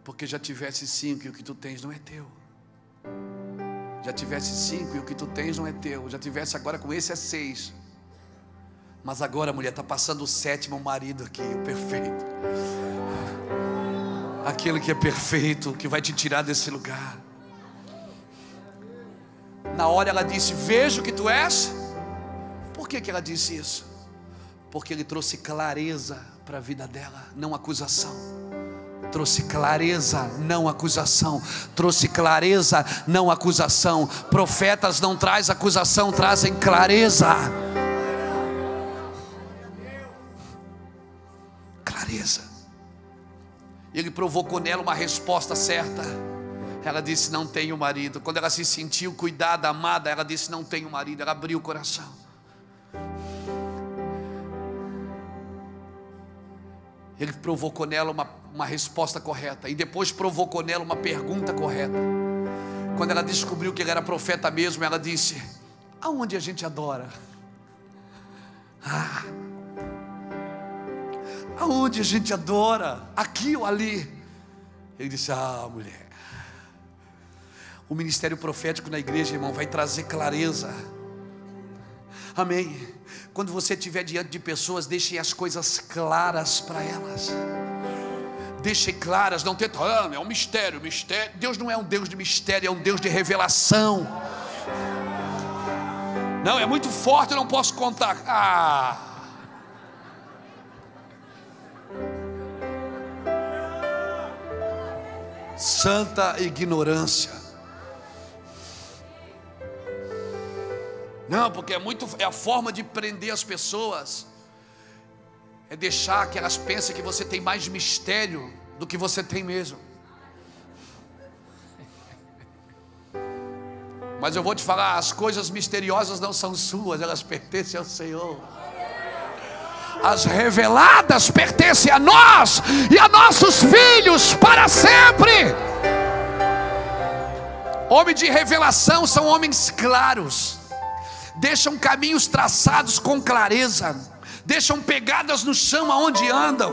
porque já tivesse 5 e o que tu tens não é teu. já tivesse 5 e o que tu tens não é teu, já tivesse agora com esse é 6, mas agora, mulher, está passando o 7º marido aqui, o perfeito, aquele que é perfeito, que vai te tirar desse lugar. Na hora ela disse: vejo que tu és. Por que ela disse isso? Porque ele trouxe clareza para a vida dela, não acusação. Trouxe clareza, não acusação. Trouxe clareza, não acusação. Profetas não trazem acusação, trazem clareza. Clareza. Ele provocou nela uma resposta certa. Ela disse: não tenho marido. Quando ela se sentiu cuidada, amada, ela disse: não tenho marido. Ela abriu o coração. Ele provocou nela uma resposta correta, e depois provocou nela uma pergunta correta. Quando ela descobriu que ele era profeta mesmo, ela disse: aonde a gente adora? Aonde a gente adora? Aqui ou ali? Ele disse: mulher, o ministério profético na igreja, irmão, vai trazer clareza. Amém. Quando você estiver diante de pessoas, deixem as coisas claras para elas. Deixem claras, não tentando, é um mistério. Deus não é um Deus de mistério, é um Deus de revelação. Não, é muito forte, eu não posso contar. Santa ignorância. Não, porque é a forma de prender as pessoas, é deixar que elas pensem que você tem mais mistério do que você tem mesmo. Mas eu vou te falar, as coisas misteriosas não são suas, elas pertencem ao Senhor. As reveladas pertencem a nós e a nossos filhos para sempre. Homens de revelação são homens claros, deixam caminhos traçados com clareza, deixam pegadas no chão aonde andam.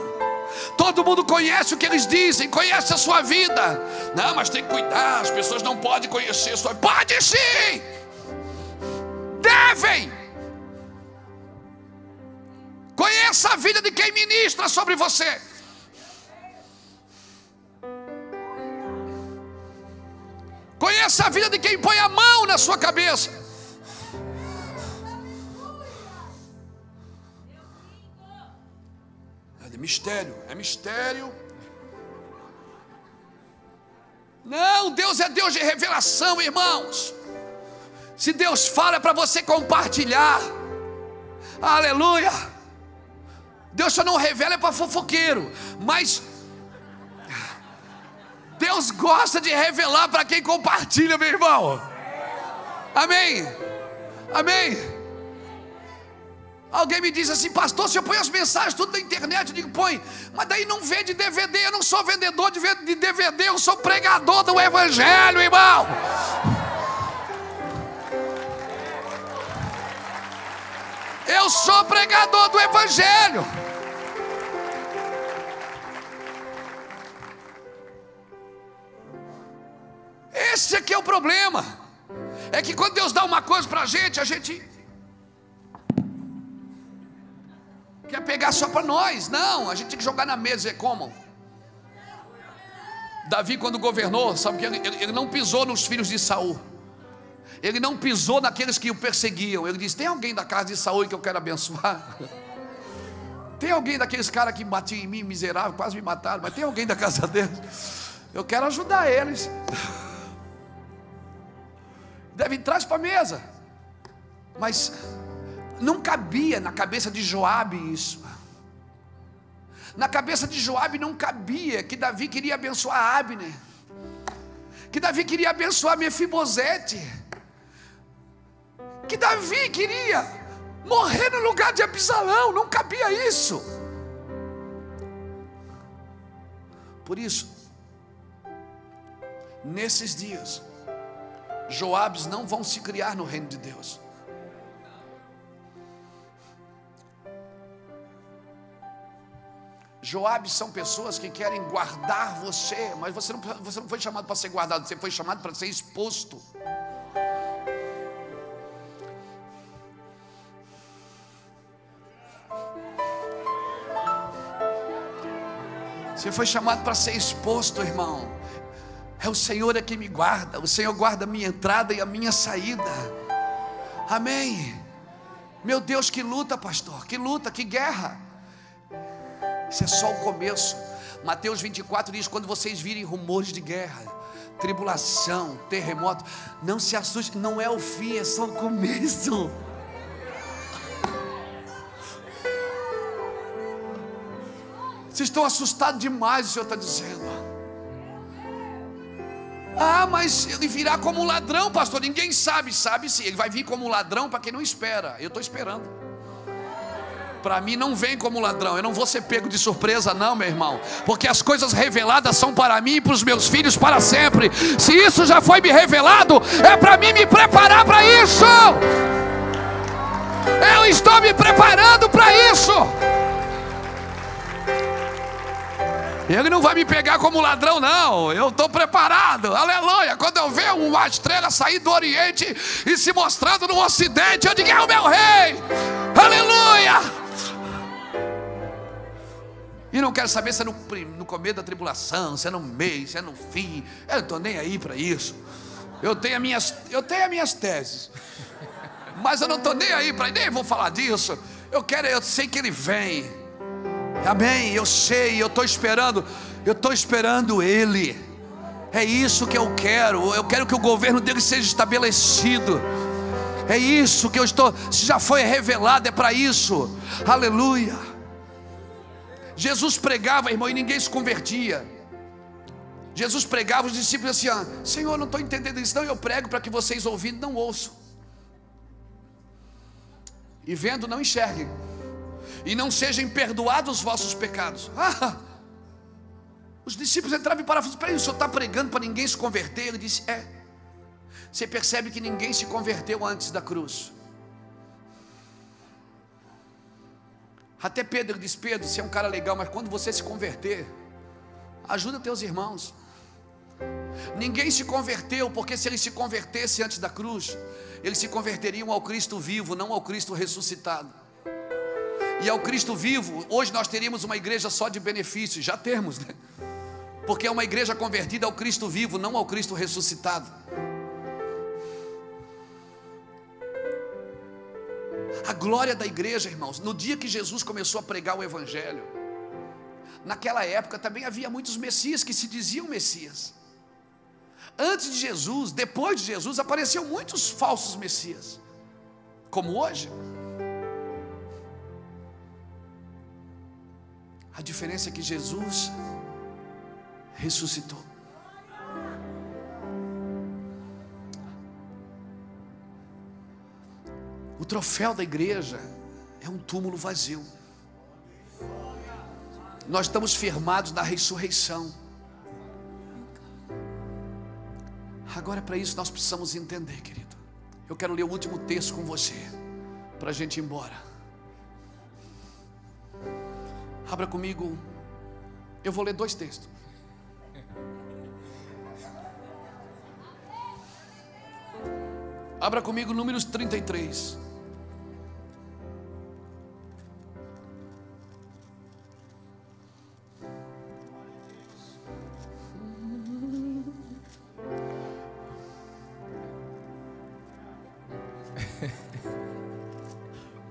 Todo mundo conhece o que eles dizem, conhece a sua vida. Não, mas tem que cuidar, as pessoas não podem conhecer a sua vida. Pode sim, devem. Conheça a vida de quem ministra sobre você. Conheça a vida de quem põe a mão na sua cabeça. É mistério. Não, Deus é Deus de revelação, irmãos. Se Deus fala, é para você compartilhar. Aleluia. Deus só não revela, é para fofoqueiro. Mas Deus gosta de revelar para quem compartilha, meu irmão. Amém. Amém. Alguém me diz assim: pastor, se eu ponho as mensagens tudo na internet, eu digo: põe, mas daí não vende DVD. Eu não sou vendedor de DVD, eu sou pregador do evangelho, irmão. Eu sou pregador do evangelho. Esse aqui é o problema. É que quando Deus dá uma coisa pra gente, a gente quer pegar só para nós. Não, a gente tem que jogar na mesa e comam. Davi, quando governou, sabe que ele não pisou nos filhos de Saul. Ele não pisou naqueles que o perseguiam. Ele disse: tem alguém da casa de Saul que eu quero abençoar? Tem alguém daqueles caras que batiam em mim, miserável, quase me mataram, mas tem alguém da casa deles? Eu quero ajudar eles. Deve entrar para a mesa. Mas não cabia na cabeça de Joabe isso. Na cabeça de Joabe não cabia que Davi queria abençoar Abner, que Davi queria abençoar Mefibosete, que Davi queria morrer no lugar de Absalão. Não cabia isso. Por isso, nesses dias, Joabes não vão se criar no reino de Deus. Joabes são pessoas que querem guardar você, mas você não foi chamado para ser guardado, você foi chamado para ser exposto. Você foi chamado para ser exposto, irmão. É o Senhor é que me guarda. O Senhor guarda a minha entrada e a minha saída. Amém. Meu Deus, que luta, pastor. Que luta, que guerra. Isso é só o começo. Mateus 24 diz: quando vocês virem rumores de guerra, tribulação, terremoto, não se assuste, não é o fim, é só o começo. Vocês estão assustados demais, o Senhor está dizendo. Ah, mas ele virá como um ladrão, pastor. Ninguém sabe. Sabe sim, ele vai vir como um ladrão para quem não espera. Eu estou esperando. Para mim não vem como ladrão. Eu não vou ser pego de surpresa não, meu irmão. Porque as coisas reveladas são para mim e para os meus filhos para sempre. Se isso já foi me revelado, é para mim me preparar para isso. Eu estou me preparando para isso. Ele não vai me pegar como ladrão não. Eu estou preparado, aleluia. Quando eu ver uma estrela sair do Oriente e se mostrando no Ocidente, eu digo: é o meu rei, aleluia. E não quero saber se é no começo da tribulação, se é no meio, se é no fim. Eu não estou nem aí para isso. Eu tenho as minhas teses, mas eu não estou nem aí para, nem vou falar disso. Eu sei que ele vem. Amém, eu sei, eu estou esperando ele. É isso que eu quero que o governo dele seja estabelecido. É isso que eu estou, se já foi revelado, é para isso. Aleluia. Jesus pregava, irmão, e ninguém se convertia. Jesus pregava, os discípulos assim: Senhor, não estou entendendo isso não. Eu prego para que vocês ouvindo não ouçam, e vendo não enxerguem, e não sejam perdoados os vossos pecados. Os discípulos entravam em parafuso: peraí, o senhor está pregando para ninguém se converter? Ele disse: você percebe que ninguém se converteu antes da cruz. Até Pedro disse: Pedro, você é um cara legal, mas quando você se converter, ajuda teus irmãos. Ninguém se converteu, porque se eles se convertessem antes da cruz, eles se converteriam ao Cristo vivo, não ao Cristo ressuscitado. E ao Cristo vivo, hoje nós teríamos uma igreja só de benefícios. Já temos, né? Porque é uma igreja convertida ao Cristo vivo, não ao Cristo ressuscitado. A glória da igreja, irmãos, no dia que Jesus começou a pregar o Evangelho, naquela época também havia muitos messias que se diziam messias. Antes de Jesus, depois de Jesus, apareceram muitos falsos messias, como hoje. A diferença é que Jesus ressuscitou. O troféu da igreja é um túmulo vazio. Nós estamos firmados na ressurreição. Agora, para isso nós precisamos entender, querido. Eu quero ler o último texto com você, para a gente ir embora. Abra comigo. Eu vou ler 2 textos. Abra comigo Números 33.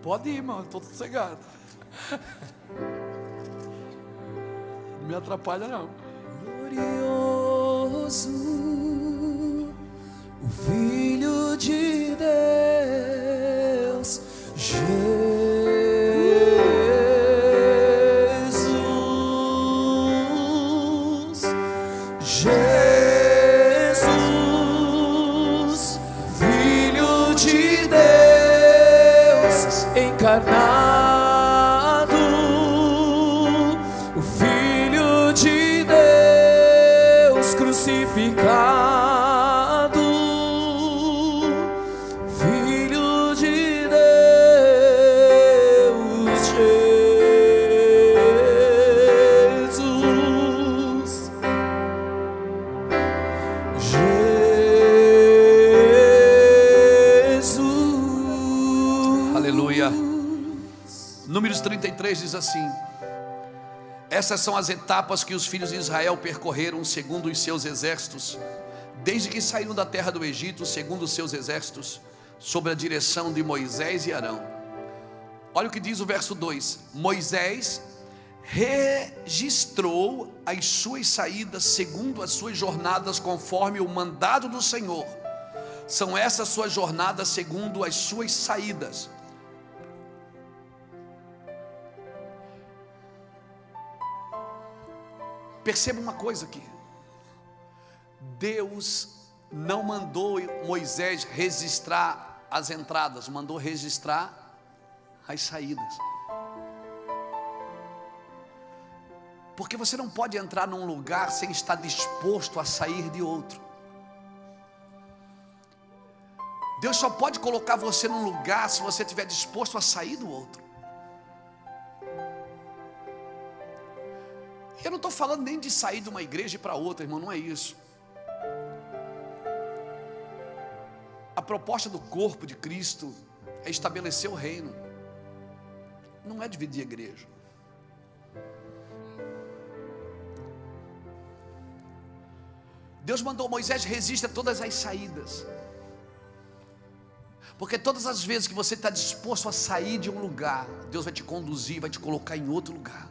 Pode ir, irmão, estou sossegado. Não me atrapalha não. Glorioso, o Filho de Deus, Jesus, Filho de Deus encarnado, o Filho de Deus crucificado, Filho de Deus, Jesus, Jesus. Aleluia. Números 33 diz assim: Essas são as etapas que os filhos de Israel percorreram segundo os seus exércitos, desde que saíram da terra do Egito, segundo os seus exércitos, sob a direção de Moisés e Arão. Olha o que diz o verso 2: Moisés registrou as suas saídas segundo as suas jornadas, conforme o mandado do Senhor. São essas suas jornadas segundo as suas saídas. Perceba uma coisa aqui: Deus não mandou Moisés registrar as entradas, mandou registrar as saídas. Porque você não pode entrar num lugar sem estar disposto a sair de outro. Deus só pode colocar você num lugar se você estiver disposto a sair do outro. Eu não estou falando nem de sair de uma igreja para outra, irmão, não é isso. A proposta do corpo de Cristo é estabelecer o reino, não é dividir a igreja. Deus mandou Moisés registra todas as saídas, porque todas as vezes que você está disposto a sair de um lugar, Deus vai te conduzir, vai te colocar em outro lugar.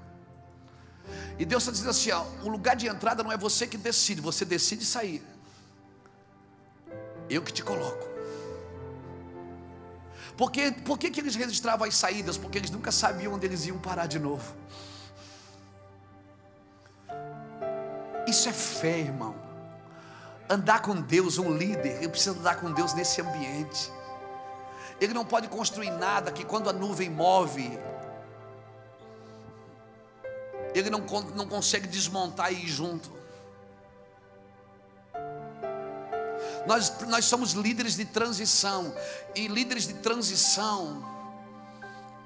E Deus está dizendo assim, ó, o lugar de entrada não é você que decide, você decide sair. Eu que te coloco. Por que eles registravam as saídas? Porque eles nunca sabiam onde eles iam parar de novo. Isso é fé, irmão. Andar com Deus, um líder, ele precisa andar com Deus nesse ambiente. Ele não pode construir nada que quando a nuvem move, ele não consegue desmontar e ir junto. Nós somos líderes de transição. E líderes de transição,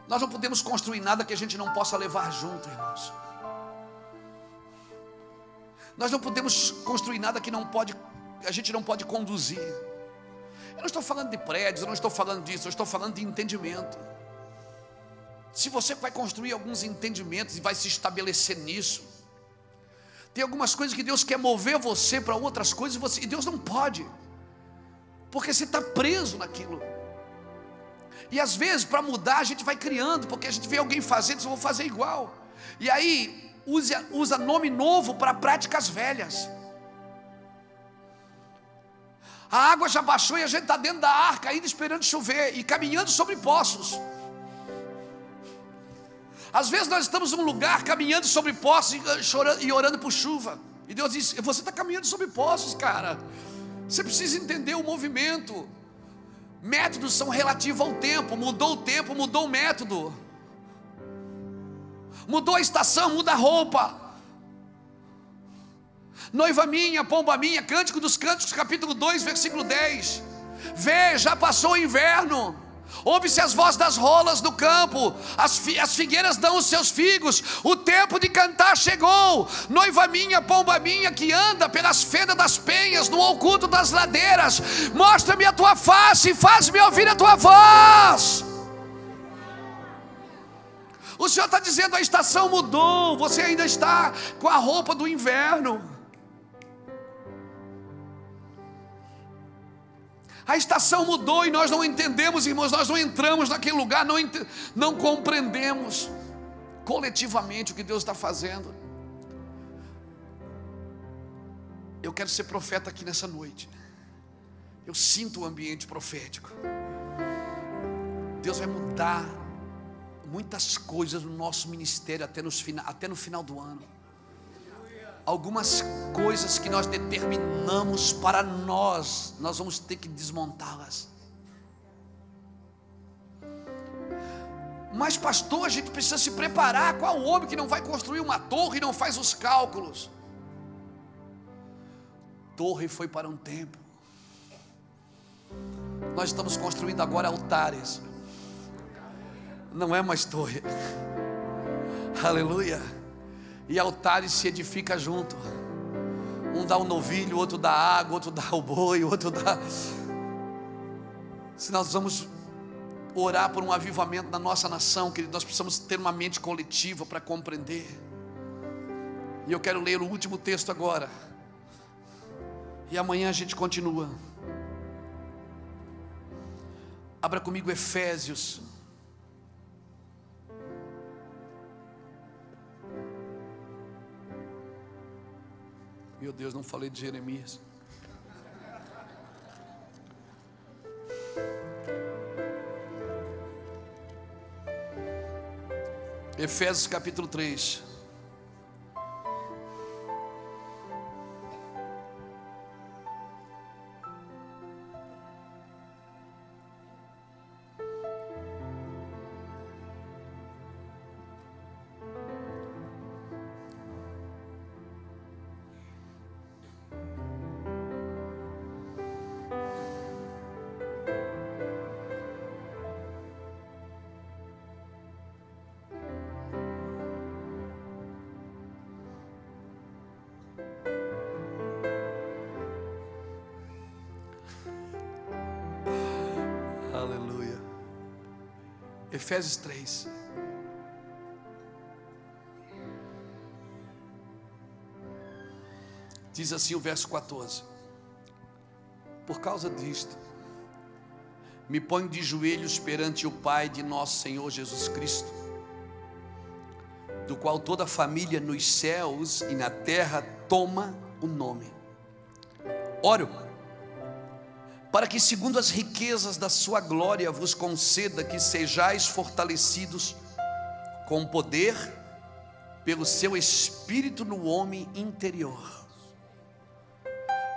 nós não podemos construir nada que a gente não possa levar junto, irmãos. Nós não podemos construir nada que a gente não pode conduzir. Eu não estou falando de prédios, eu não estou falando disso, eu estou falando de entendimento. Se você vai construir alguns entendimentos e vai se estabelecer nisso, tem algumas coisas que Deus quer mover você para outras coisas e Deus não pode, porque você está preso naquilo. E às vezes para mudar a gente vai criando, porque a gente vê alguém fazendo, eu vou fazer igual. E aí usa nome novo para práticas velhas. A água já baixou e a gente está dentro da arca ainda esperando chover e caminhando sobre poços. Às vezes nós estamos num lugar caminhando sobre poços e orando por chuva. E Deus diz, você está caminhando sobre poços, cara. Você precisa entender o movimento. Métodos são relativos ao tempo. Mudou o tempo, mudou o método. Mudou a estação, muda a roupa. Noiva minha, pomba minha, Cântico dos Cânticos, capítulo 2, versículo 10. Vê, já passou o inverno. Ouve-se as vozes das rolas do campo, as figueiras dão os seus figos, o tempo de cantar chegou. Noiva minha, pomba minha, que anda pelas fendas das penhas, no oculto das ladeiras, mostra-me a tua face e faz-me ouvir a tua voz. O Senhor está dizendo, a estação mudou, você ainda está com a roupa do inverno. A estação mudou e nós não entendemos, irmãos, nós não entramos naquele lugar, não compreendemos coletivamente o que Deus está fazendo. Eu quero ser profeta aqui nessa noite. Eu sinto o ambiente profético. Deus vai mudar muitas coisas no nosso ministério até no final do ano. Algumas coisas que nós determinamos para nós vamos ter que desmontá-las. Mas pastor, a gente precisa se preparar. Qual o homem que não vai construir uma torre e não faz os cálculos? Torre foi para um tempo. Nós estamos construindo agora altares. Não é mais torre. Aleluia. E altares se edifica junto. Um dá o novilho, outro dá água, outro dá o boi, outro dá... Se nós vamos orar por um avivamento na nossa nação, querido, nós precisamos ter uma mente coletiva para compreender. E eu quero ler o último texto agora. E amanhã a gente continua. Abra comigo Efésios. Meu Deus, não falei de Jeremias. Efésios capítulo 3. Aleluia. Efésios 3. Diz assim o verso 14: por causa disto, me ponho de joelhos perante o Pai de nosso Senhor Jesus Cristo, do qual toda a família nos céus e na terra toma o nome. Oro para que, segundo as riquezas da sua glória, vos conceda que sejais fortalecidos com poder pelo seu Espírito no homem interior,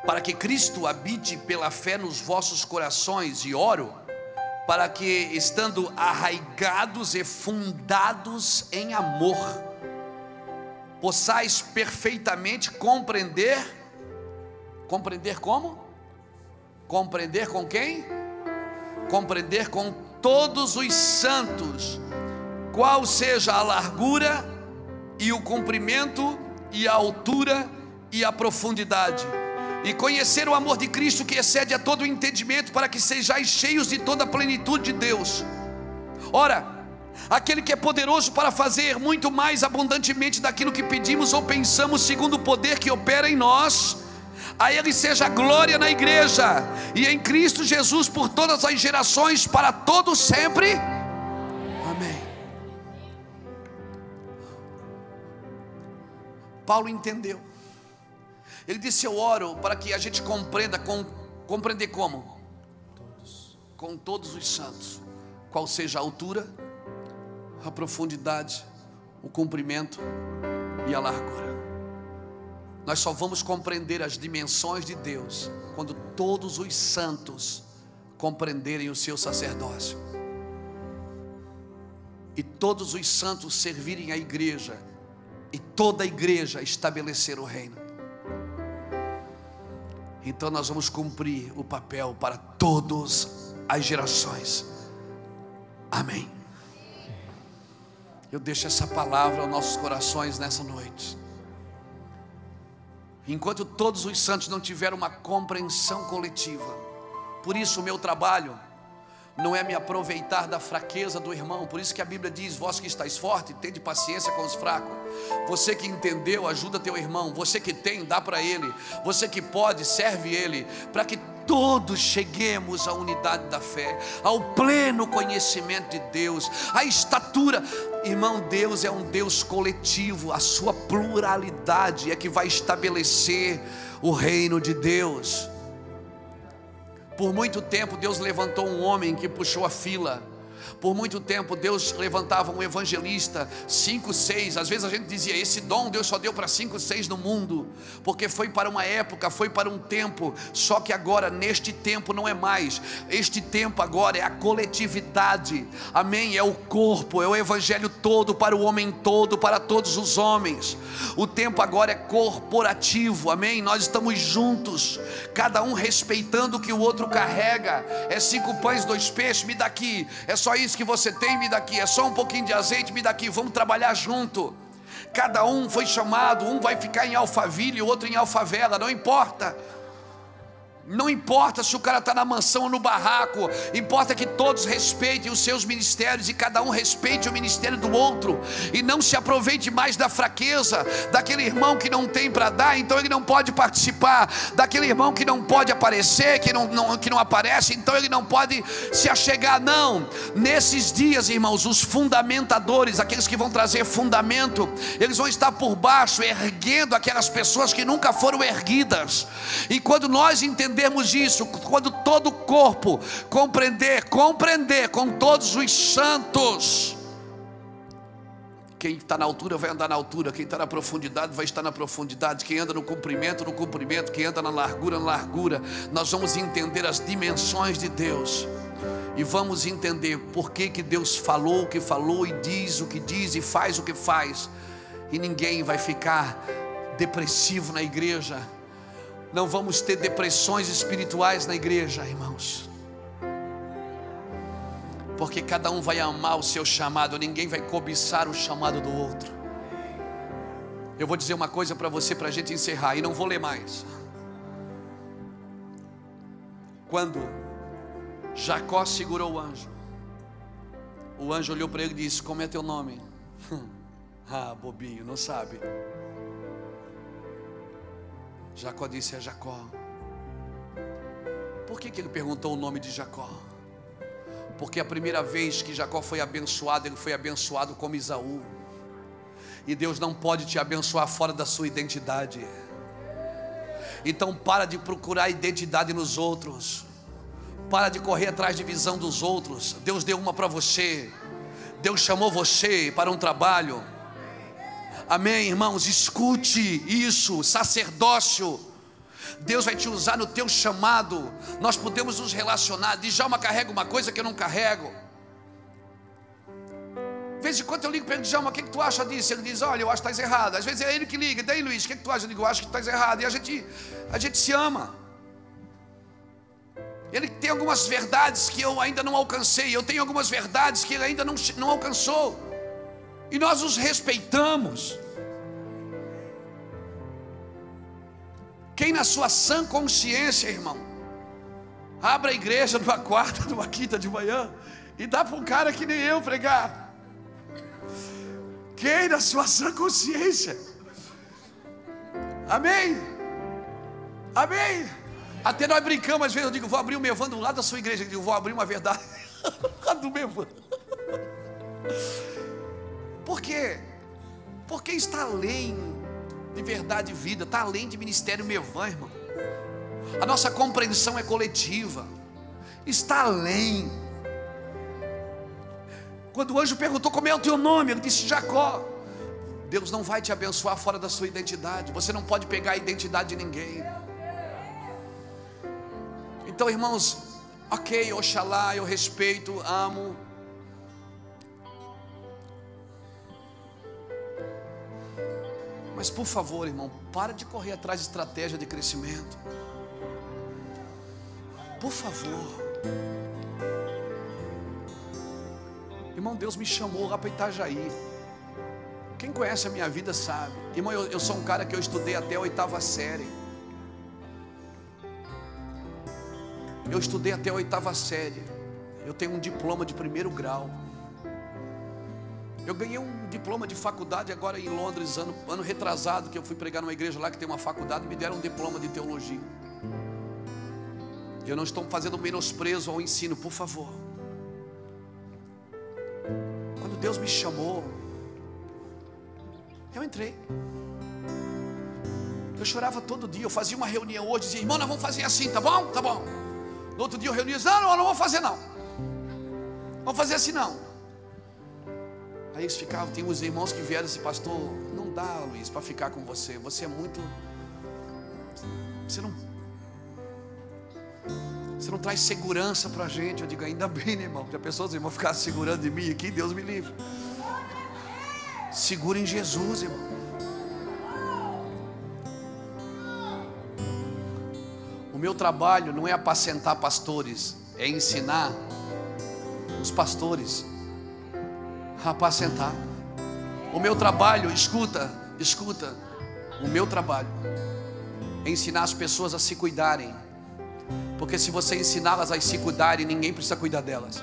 para que Cristo habite pela fé nos vossos corações. E oro para que, estando arraigados e fundados em amor, possais perfeitamente compreender como? Compreender com quem? Compreender com todos os santos, qual seja a largura e o comprimento e a altura e a profundidade, e conhecer o amor de Cristo que excede a todo o entendimento, para que sejais cheios de toda a plenitude de Deus. Ora, aquele que é poderoso para fazer muito mais abundantemente daquilo que pedimos ou pensamos, segundo o poder que opera em nós, a Ele seja a glória na igreja e em Cristo Jesus por todas as gerações, para todos sempre. Amém. Paulo entendeu. Ele disse: eu oro para que a gente compreenda, compreender como? Com todos os santos, qual seja a altura, a profundidade, o comprimento e a largura. Nós só vamos compreender as dimensões de Deus quando todos os santos compreenderem o seu sacerdócio, e todos os santos servirem a igreja, e toda a igreja estabelecer o reino. Então nós vamos cumprir o papel para todas as gerações. Amém. Eu deixo essa palavra aos nossos corações nessa noite. Enquanto todos os santos não tiveram uma compreensão coletiva. Por isso o meu trabalho não é me aproveitar da fraqueza do irmão. Por isso que a Bíblia diz: vós que estáis forte, tende paciência com os fracos. Você que entendeu, ajuda teu irmão. Você que tem, dá para ele. Você que pode, serve ele, para que todos cheguemos à unidade da fé, ao pleno conhecimento de Deus, à estatura. Irmão, Deus é um Deus coletivo. A sua pluralidade é que vai estabelecer o reino de Deus. Por muito tempo Deus levantou um homem que puxou a fila. Por muito tempo Deus levantava um evangelista, 5, 6, às vezes a gente dizia: esse dom Deus só deu para 5, 6 no mundo, porque foi para uma época, foi para um tempo. Só que agora, neste tempo não é mais. Este tempo agora é a coletividade, amém? É o corpo, é o evangelho todo para o homem todo, para todos os homens. O tempo agora é corporativo, amém? Nós estamos juntos, cada um respeitando o que o outro carrega. É 5 pães, 2 peixes, me dá aqui. É só isso que você tem, me dá aqui. É só um pouquinho de azeite, me dá aqui. Vamos trabalhar junto. Cada um foi chamado. Um vai ficar em Alphaville, o outro em Alfavela, não importa. Não importa se o cara está na mansão ou no barraco, importa que todos respeitem os seus ministérios e cada um respeite o ministério do outro, e não se aproveite mais da fraqueza daquele irmão que não tem para dar, então ele não pode participar, daquele irmão que não pode aparecer, que não aparece, então ele não pode se achegar. Não, nesses dias, irmãos, os fundamentadores, aqueles que vão trazer fundamento, eles vão estar por baixo, erguendo aquelas pessoas que nunca foram erguidas. E quando nós entendermos isso, quando todo o corpo compreender com todos os santos, quem está na altura vai andar na altura, quem está na profundidade vai estar na profundidade, quem anda no comprimento, quem anda na largura, nós vamos entender as dimensões de Deus, e vamos entender por que Deus falou o que falou, e diz o que diz, e faz o que faz, e ninguém vai ficar depressivo na igreja. Não vamos ter depressões espirituais na igreja, irmãos, porque cada um vai amar o seu chamado, ninguém vai cobiçar o chamado do outro. Eu vou dizer uma coisa para você, para a gente encerrar, e não vou ler mais. Quando Jacó segurou o anjo olhou para ele e disse: como é teu nome? Ah, bobinho, não sabe. Jacó disse: é Jacó. Por que ele perguntou o nome de Jacó? Porque a primeira vez que Jacó foi abençoado, ele foi abençoado como Esaú. E Deus não pode te abençoar fora da sua identidade. Então para de procurar identidade nos outros, para de correr atrás de visão dos outros. Deus deu uma para você, Deus chamou você para um trabalho. Amém, irmãos? Escute isso, sacerdócio. Deus vai te usar no teu chamado. Nós podemos nos relacionar. Djalma carrega uma coisa que eu não carrego. De vez em quando eu ligo para ele: Djalma, o que tu acha disso? Ele diz: olha, eu acho que estás errado. Às vezes é ele que liga: daí Luiz, o que tu acha? Eu digo: eu acho que estás errado. E a gente se ama. Ele tem algumas verdades que eu ainda não alcancei, eu tenho algumas verdades que ele ainda não alcançou, e nós os respeitamos. Quem na sua sã consciência, irmão, abre a igreja numa quarta, numa quinta de manhã e dá para um cara que nem eu pregar? Quem na sua sã consciência? Amém? Amém? Até nós brincamos às vezes. Eu digo: vou abrir um Mevan do lado da sua igreja. Eu digo: vou abrir uma verdade do Mevan. Por quê? Porque está além de verdade e vida, está além de ministério Mevan, irmão. A nossa compreensão é coletiva, está além. Quando o anjo perguntou: como é o teu nome? Ele disse: Jacó. Deus não vai te abençoar fora da sua identidade. Você não pode pegar a identidade de ninguém. Então, irmãos, ok, oxalá, eu respeito, amo. Mas por favor, irmão, para de correr atrás de estratégia de crescimento. Por favor. Irmão, Deus me chamou lá para Itajaí. Quem conhece a minha vida sabe. Irmão, eu sou um cara que eu estudei até a 8ª série. Eu estudei até a 8ª série. Eu tenho um diploma de 1º grau. Eu ganhei um diploma de faculdade agora em Londres, ano retrasado, que eu fui pregar numa igreja lá que tem uma faculdade, me deram um diploma de teologia. Eu não estou fazendo menosprezo ao ensino, por favor. Quando Deus me chamou, eu entrei. Eu chorava todo dia. Eu fazia uma reunião hoje, dizia: irmão, nós vamos fazer assim, tá bom? Tá bom. No outro dia eu reunia: não vou fazer não. Vamos fazer assim não. Aí eles ficavam, tem uns irmãos que vieram e disseram: pastor, não dá, Luiz, para ficar com você. Você é muito... Você não traz segurança para a gente. Eu digo: ainda bem, né, irmão? Já pensou os irmãos ficarem segurando de mim aqui? Deus me livre. Segura em Jesus, irmão. O meu trabalho não é apacentar pastores, é ensinar os pastores a apacentar. O meu trabalho, escuta, o meu trabalho é ensinar as pessoas a se cuidarem, Porque se você ensiná-las a se cuidarem, ninguém precisa cuidar delas.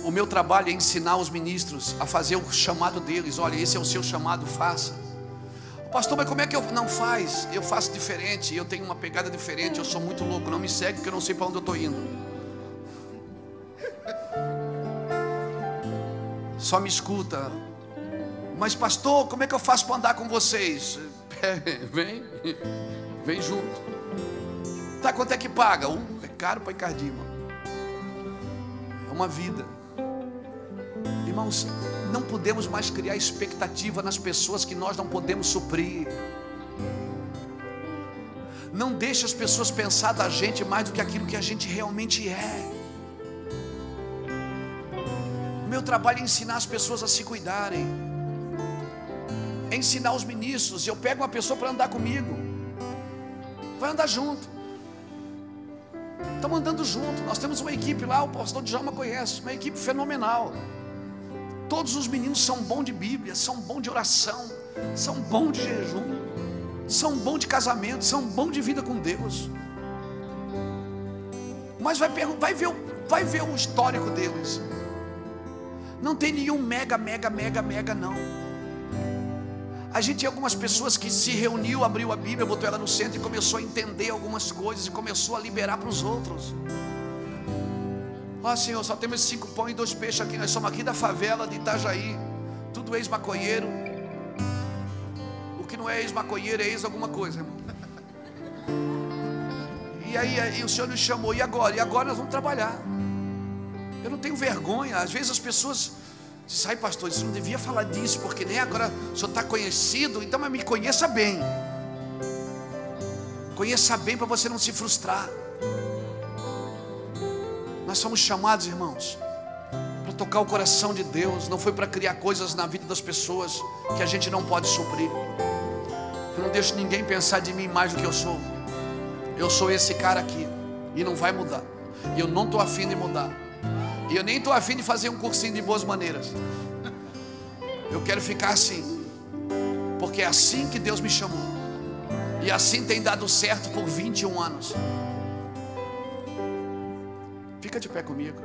O meu trabalho é ensinar os ministros a fazer o chamado deles. Olha, esse é o seu chamado, faça. Pastor, mas como é que eu não faz? Eu faço diferente, eu tenho uma pegada diferente, eu sou muito louco, não me segue porque eu não sei para onde eu estou indo. Só me escuta. Mas pastor, como é que eu faço para andar com vocês? Vem junto. Tá, quanto é que paga? É caro para encardir, irmão. É uma vida. Irmãos, não podemos mais criar expectativa nas pessoas que nós não podemos suprir. Não deixe as pessoas pensar da gente mais do que aquilo que a gente realmente é. Meu trabalho é ensinar as pessoas a se cuidarem, é ensinar os ministros. Eu pego uma pessoa para andar comigo, vai andar junto. Estamos andando junto. Nós temos uma equipe lá, o pastor Djalma conhece, uma equipe fenomenal. Todos os meninos são bons de Bíblia, são bons de oração, são bons de jejum, são bons de casamento, são bons de vida com Deus. Mas vai ver o histórico deles. Não tem nenhum mega não. A gente tem algumas pessoas que se reuniu, abriu a Bíblia, botou ela no centro e começou a entender algumas coisas e começou a liberar para os outros. Ó, Senhor, só temos 5 pães e 2 peixes aqui. Nós somos aqui da favela de Itajaí, tudo ex-maconheiro. O que não é ex-maconheiro é ex alguma coisa, irmão. E aí o Senhor nos chamou, e agora? E agora nós vamos trabalhar. Eu não tenho vergonha. Às vezes as pessoas dizem: ai pastor, você não devia falar disso, porque nem agora o senhor está conhecido. Então, mas me conheça bem. Conheça bem para você não se frustrar. Nós somos chamados, irmãos, para tocar o coração de Deus. Não foi para criar coisas na vida das pessoas que a gente não pode suprir. Eu não deixo ninguém pensar de mim mais do que eu sou. Eu sou esse cara aqui, e não vai mudar. E eu não estou afim de mudar. E eu nem estou afim de fazer um cursinho de boas maneiras. Eu quero ficar assim, porque é assim que Deus me chamou. E assim tem dado certo por 21 anos. Fica de pé comigo.